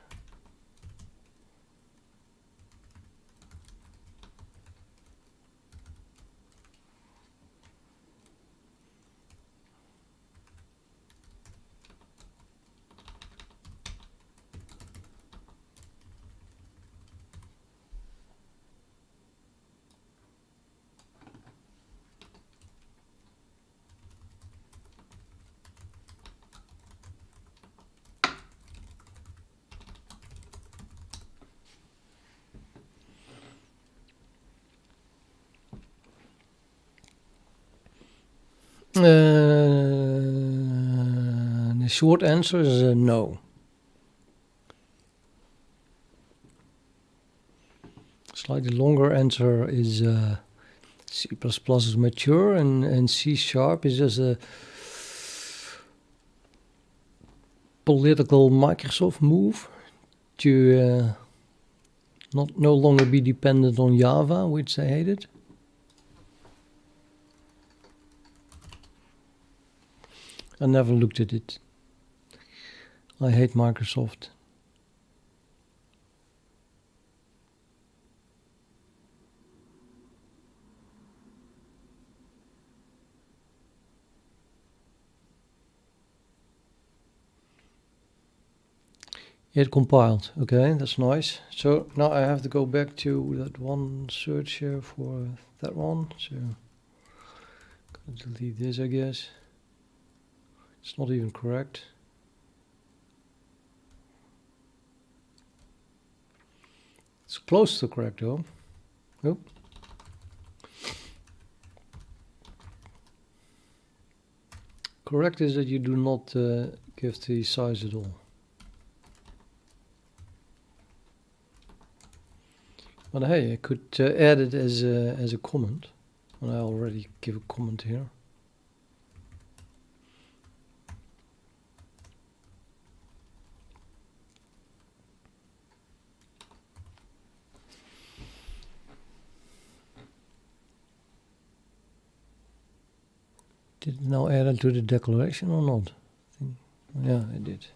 The short answer is no. Slightly longer answer is C++ is mature and C# is just a political Microsoft move to no longer be dependent on Java, which they hated. I never looked at it. I hate Microsoft. It compiled. Okay, that's nice. So now I have to go back to that one search here for that one. So gonna delete this, I guess. It's not even correct. It's close to correct though. Nope. Correct is that you do not give the size at all. But hey, I could add it as a comment, and I already give a comment here. Did it now add it to the declaration or not? Yeah, I did.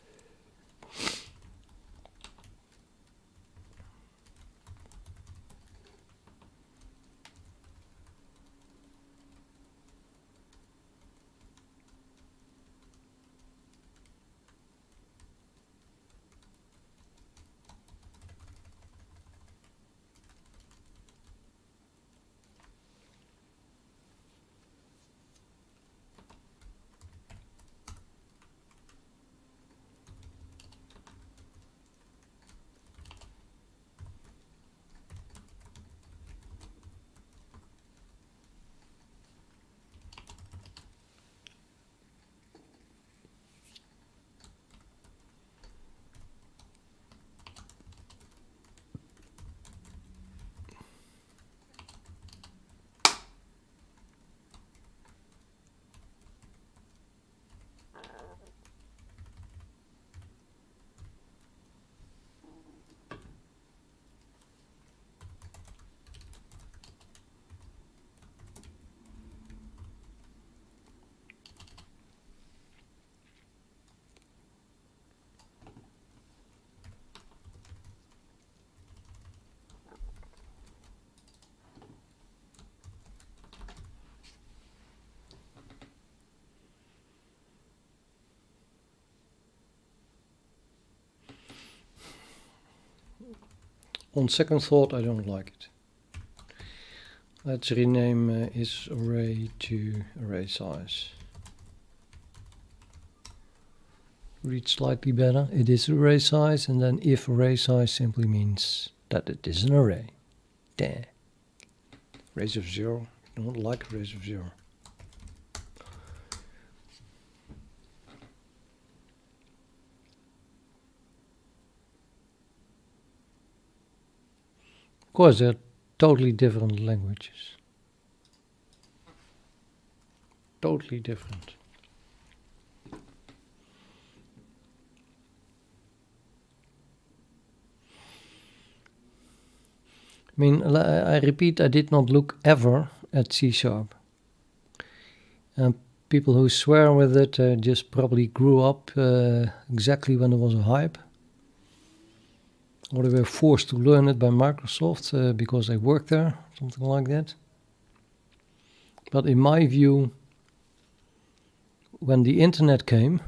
On second thought, I don't like it. Let's rename isArray to array size. read slightly better. It is array size, and then if array size simply means that it is an array. There. Raise of 0. I don't like raise of 0. Of course, they're totally different languages. Totally different. I mean, I repeat, I did not look ever at C#. And people who swear with it just probably grew up exactly when there was a hype. Or they were forced to learn it by Microsoft because they worked there, something like that. But in my view, when the internet came,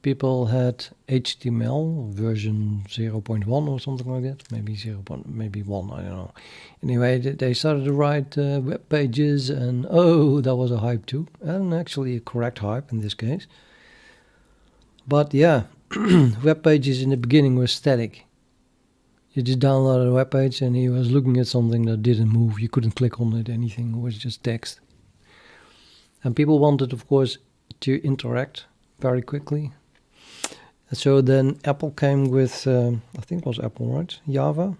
people had HTML version 0.1 or something like that, maybe 0. Maybe 1, I don't know. Anyway, they started to write web pages, and oh, that was a hype too, and actually a correct hype in this case. But yeah, web pages in the beginning were static. You just downloaded a web page and he was looking at something that didn't move. You couldn't click on it, anything. It was just text. And people wanted, of course, to interact very quickly. And so then Apple came with, I think it was Apple, right? Java.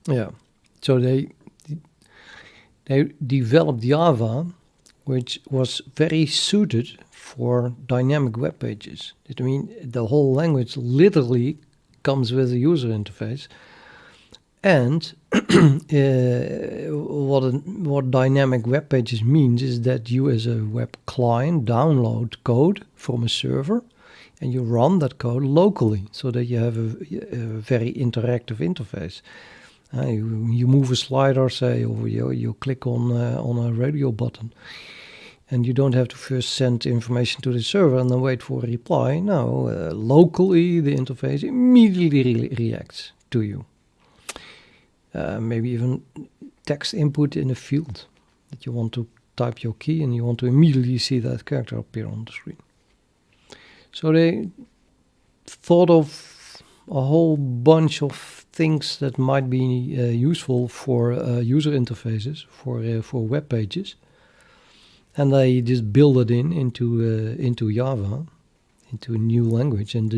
Yeah. So they developed Java, which was very suited for dynamic web pages. I mean, the whole language literally comes with a user interface. And what dynamic web pages means is that you as a web client download code from a server and you run that code locally so that you have a very interactive interface. You move a slider, say, or you click on a radio button. And you don't have to first send information to the server and then wait for a reply. No, locally the interface immediately reacts to you. Maybe even text input in a field that you want to type your key and you want to immediately see that character appear on the screen. So they thought of a whole bunch of things that might be useful for user interfaces, for web pages. And they just build it into Java, into a new language. And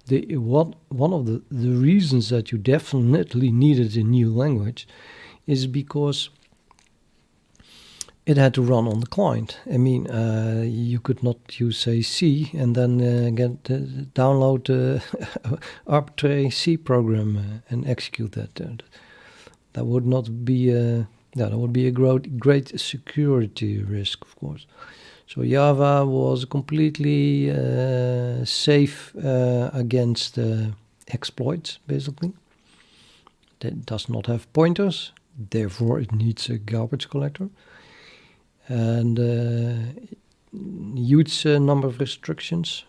one of the reasons that you definitely needed a new language is because it had to run on the client. I mean, you could not use, say, C and then download arbitrary C program and execute that. That would not be that would be a great security risk, of course. So Java was completely safe against exploits, basically. It does not have pointers, therefore it needs a garbage collector. And huge number of restrictions,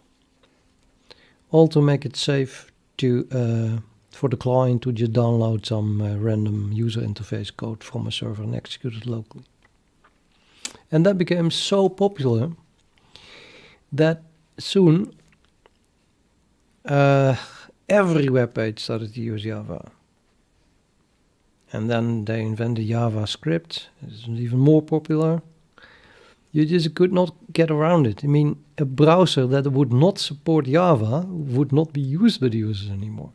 all to make it safe to for the client to just download some random user interface code from a server and execute it locally. And that became so popular that soon every web page started to use Java. And then they invented JavaScript. It's even more popular. You just could not get around it. I mean, a browser that would not support Java would not be used by the users anymore.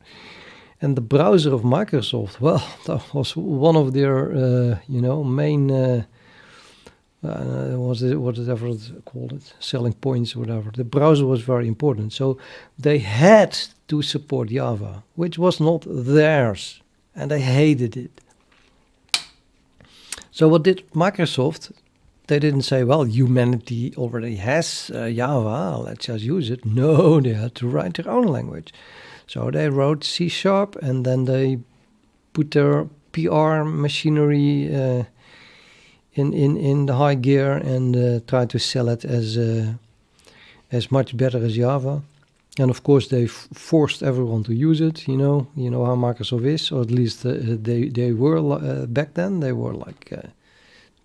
And the browser of Microsoft, well, that was one of their, main, whatever it's called, selling points or whatever. The browser was very important. So they had to support Java, which was not theirs, and they hated it. So what did Microsoft? They didn't say, well, humanity already has Java, let's just use it. No, they had to write their own language. So they wrote C# and then they put their PR machinery in the high gear and tried to sell it as much better as Java. And of course they forced everyone to use it. You know how Microsoft is, or at least they were back then. They were like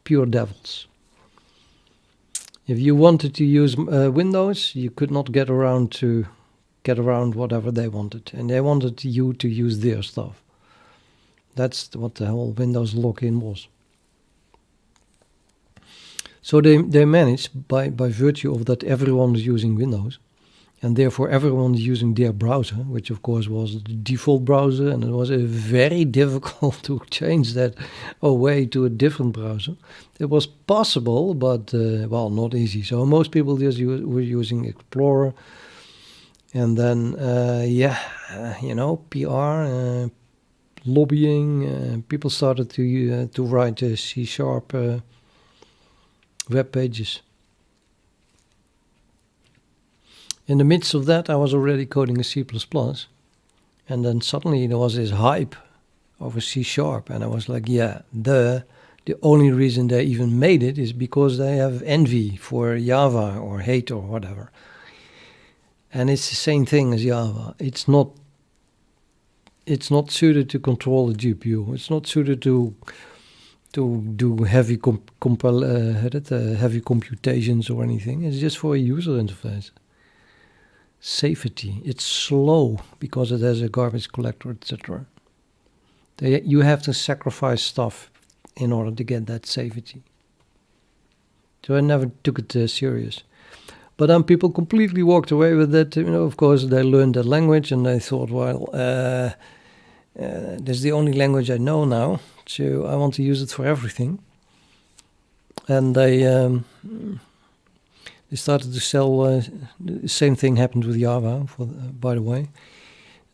pure devils. If you wanted to use Windows, you could not get around whatever they wanted, and they wanted you to use their stuff. That's what the whole Windows login was. So they managed, by virtue of that everyone is using Windows, and therefore everyone is using their browser, which of course was the default browser, and it was very difficult to change that away to a different browser. It was possible, but well, not easy. So most people just were using Explorer, and then you know, PR, lobbying. People started to write C# web pages. In the midst of that, I was already coding a C++, and then suddenly there was this hype over C#, and I was like, yeah, the only reason they even made it is because they have envy for Java or hate or whatever. And it's the same thing as Java. It's not suited to control the GPU. It's not suited to do heavy heavy computations or anything. It's just for a user interface. Safety. It's slow because it has a garbage collector, etc. You have to sacrifice stuff in order to get that safety. So I never took it serious. But then people completely walked away with that. You know, of course, they learned that language and they thought, well, that's the only language I know now, so I want to use it for everything. And they started to sell. The same thing happened with Java, by the way.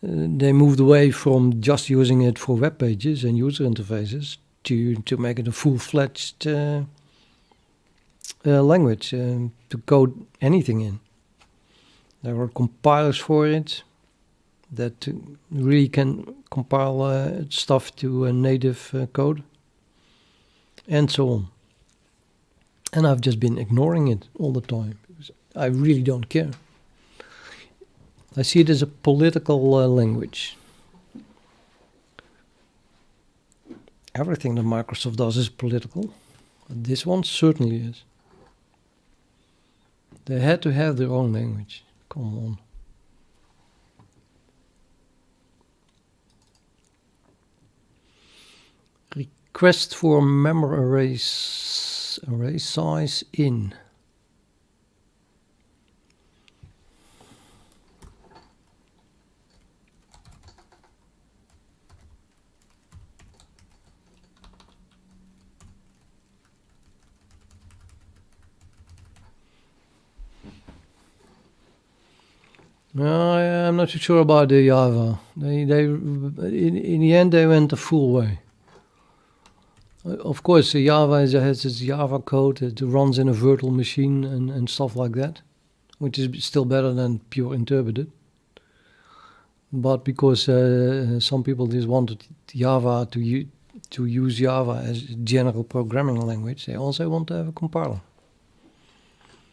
They moved away from just using it for web pages and user interfaces to make it a full-fledged language to code anything in. There were compilers for it that really can compile stuff to a native code, and so on. And I've just been ignoring it all the time, because I really don't care. I see it as a political language. Everything that Microsoft does is political. But this one certainly is. They had to have their own language. Come on. Request for memory array size in. I'm not too sure about the Java. They in the end they went the full way. Of course, Java has its Java code that runs in a virtual machine and stuff like that, which is still better than pure interpreted. But because some people just wanted Java to use Java as a general programming language, they also want to have a compiler.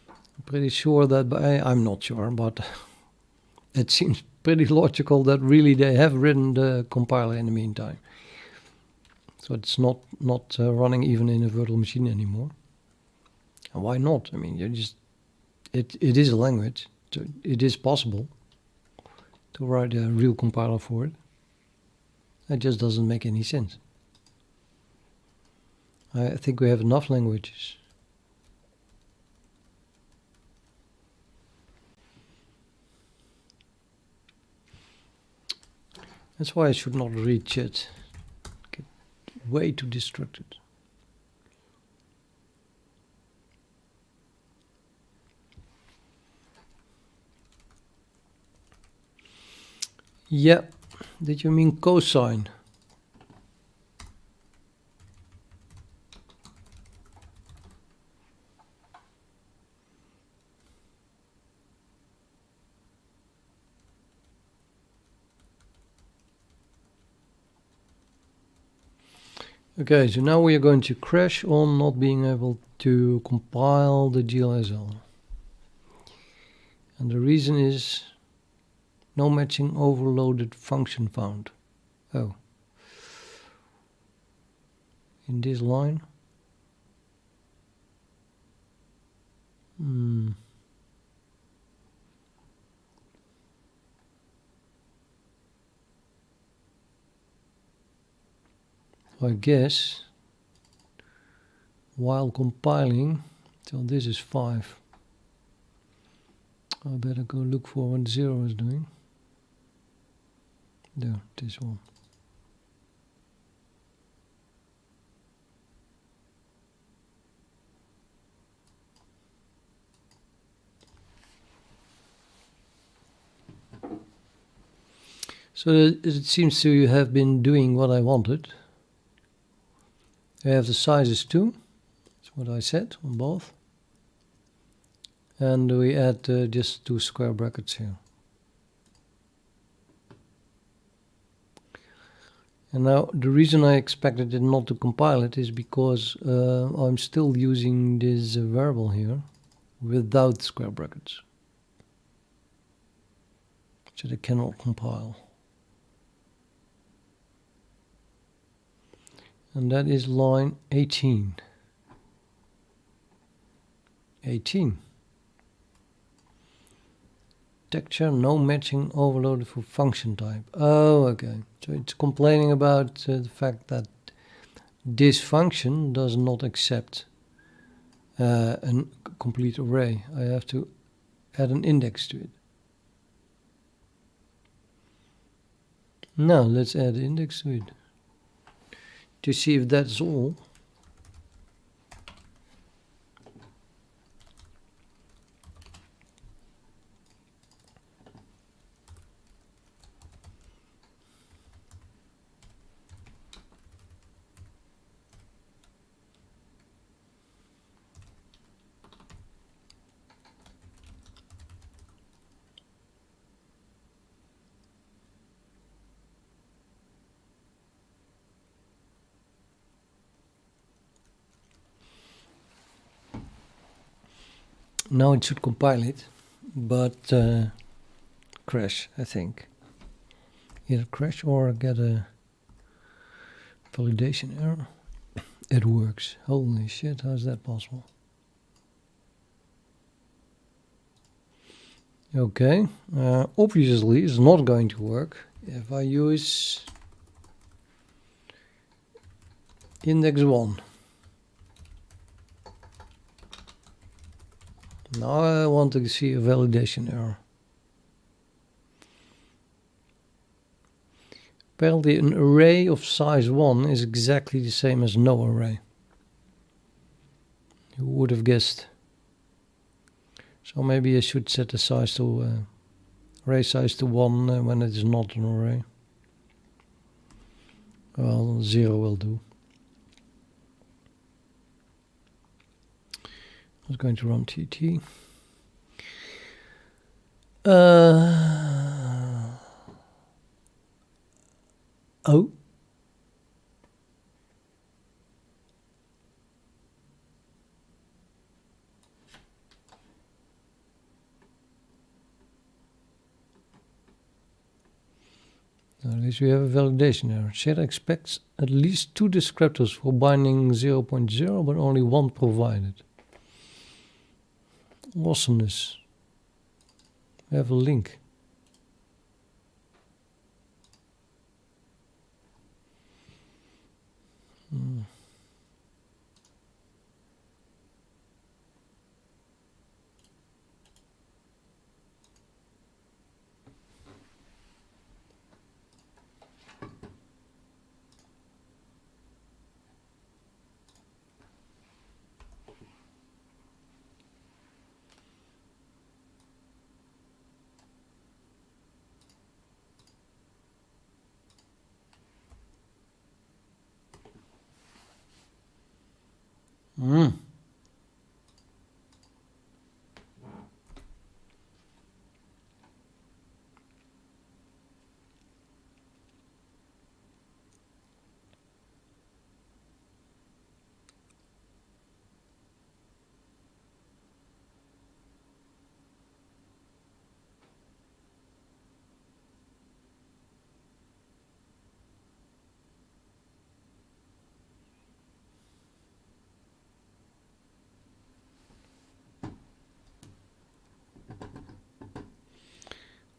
I'm pretty sure that, I'm not sure, but it seems pretty logical that really they have written the compiler in the meantime. So it's not running even in a virtual machine anymore. And why not? I mean, it is a language. So it is possible to write a real compiler for it. It just doesn't make any sense. I think we have enough languages. That's why I should not read chat. Get way too distracted. Yeah, did you mean cosine? Okay, so now we are going to crash on not being able to compile the glsl. And the reason is no matching overloaded function found. Oh. In this line. I guess while compiling, so this is 5. I better go look for what 0 is doing. There, this one. So it seems to have been doing what I wanted. I have the sizes too. That's what I said on both. And we add just 2 square brackets here. And now the reason I expected it not to compile it is because I'm still using this variable here without square brackets. So they cannot compile. And that is line 18. 18. Texture no matching overloaded for function type. Oh, okay. So it's complaining about the fact that this function does not accept a complete array. I have to add an index to it. Now let's add an index to it to see if that's all. Now it should compile it, but crash, I think. Either crash or get a validation error. It works. Holy shit, how is that possible? Okay, obviously it's not going to work if I use index 1. Now I want to see a validation error. Apparently an array of size 1 is exactly the same as no array. Who would have guessed? So maybe I should set the size to array size to 1 when it is not an array. Well, 0 will do. I was going to run TT. Oh. At least we have a validation error. Shader expects at least 2 descriptors for binding 0.0, but only 1 provided. Awesomeness. We have a link.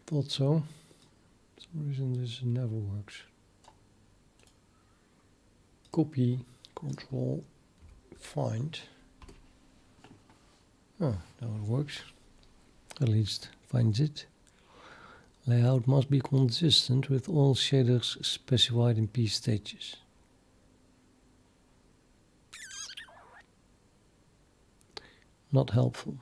Thought so. For some reason this never works. Copy, control, find. Oh, now it works. At least finds it. Layout must be consistent with all shaders specified in P stages. Not helpful.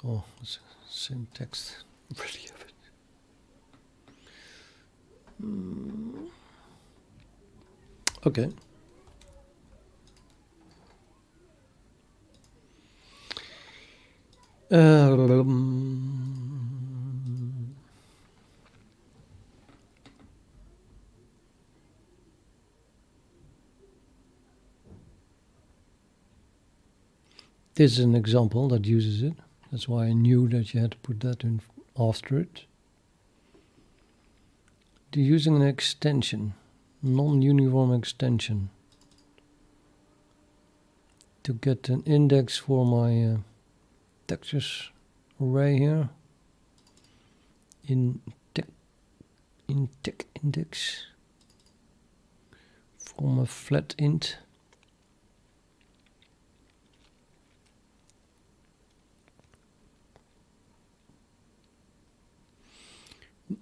So it's the same text. Really have it. Okay. This is an example that uses it. That's why I knew that you had to put that in after it. Using an extension, non-uniform extension, to get an index for my textures array here in text index from a flat int.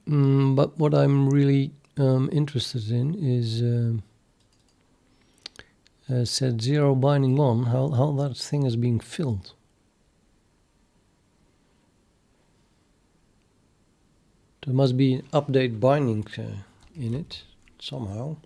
But what I'm really interested in is set 0 binding 1, how that thing is being filled. There must be an update binding in it somehow.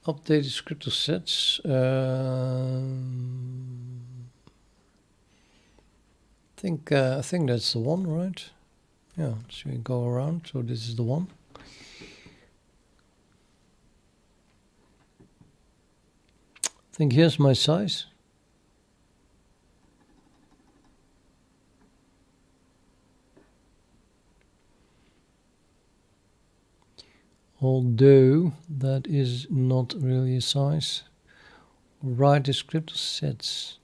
Update descriptor sets. I think that's the one, right? Yeah. So we go around. So this is the one. I think here's my size. Although that is not really a size. Write descriptor sets.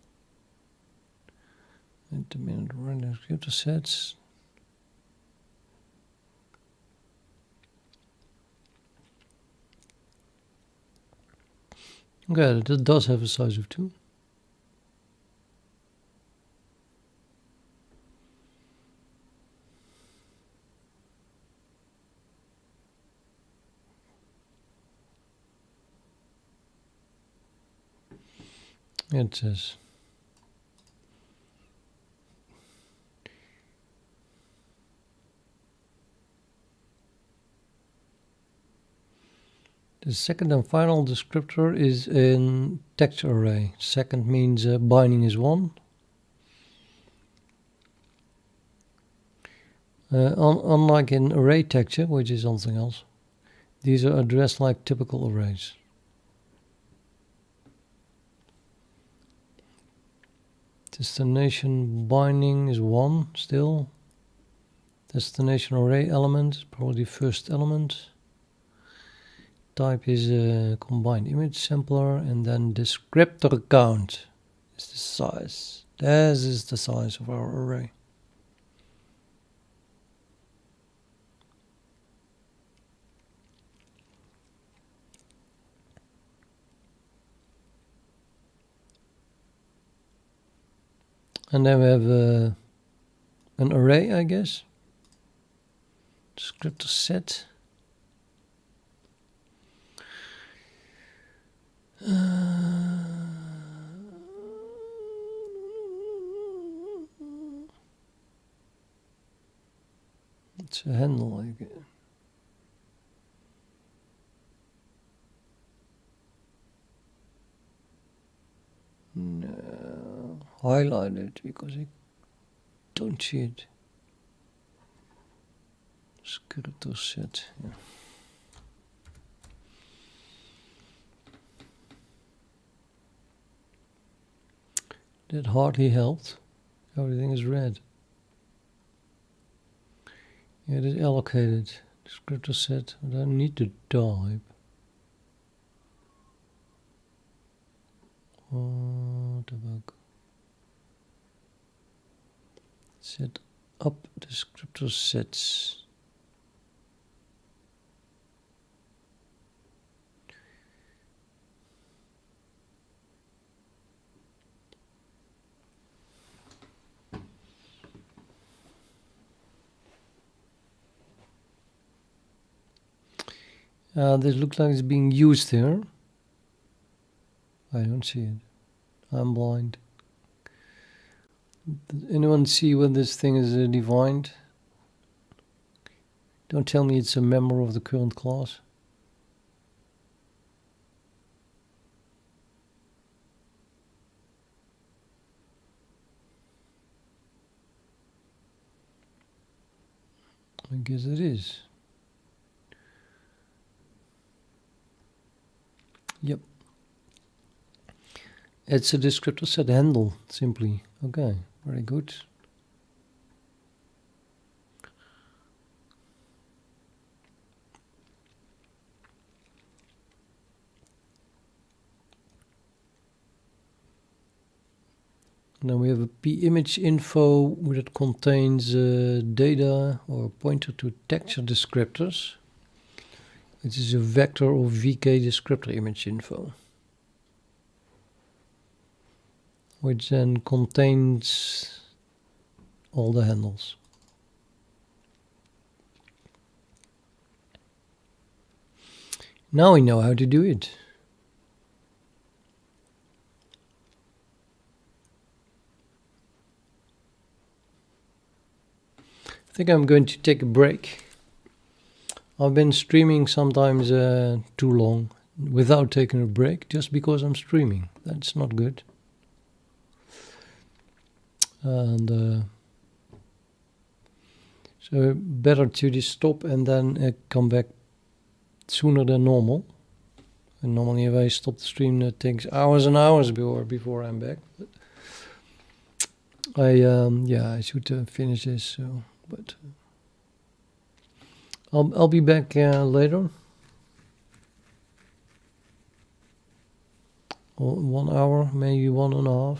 Wait a minute, write descriptor sets. Okay, that does have a size of 2. It says the second and final descriptor is in text array. Second means binding is 1. Unlike in array texture, which is something else, these are addressed like typical arrays. Destination binding is 1 still. Destination array element, probably first element. Type is a combined image sampler, and then descriptor count is the size. This is the size of our array. And then we have an array, I guess. Descriptor set. It's a handle, I guess. highlight it because I don't see it. Descriptor set. Yeah. That hardly helped. Everything is red. Yeah, it is allocated. Descriptor set. I don't need the type. Oh, the bug. Set up descriptor sets. This looks like it's being used here. I don't see it. I'm blind. Does anyone see when this thing is defined? Don't tell me it's a member of the current class. I guess it is. Yep. It's a descriptor set handle, simply. Okay, very good. Now we have a p-image-info that contains data or pointer to texture descriptors, which is a vector of vk descriptor image info, which then contains all the handles. Now we know how to do it. I think I'm going to take a break. I've been streaming sometimes too long without taking a break just because I'm streaming. That's not good. And so better to just stop and then come back sooner than normal. And normally if I stop the stream, it takes hours and hours before I'm back. But I should finish this. So, but I'll be back later. 1 hour, maybe 1.5 hours.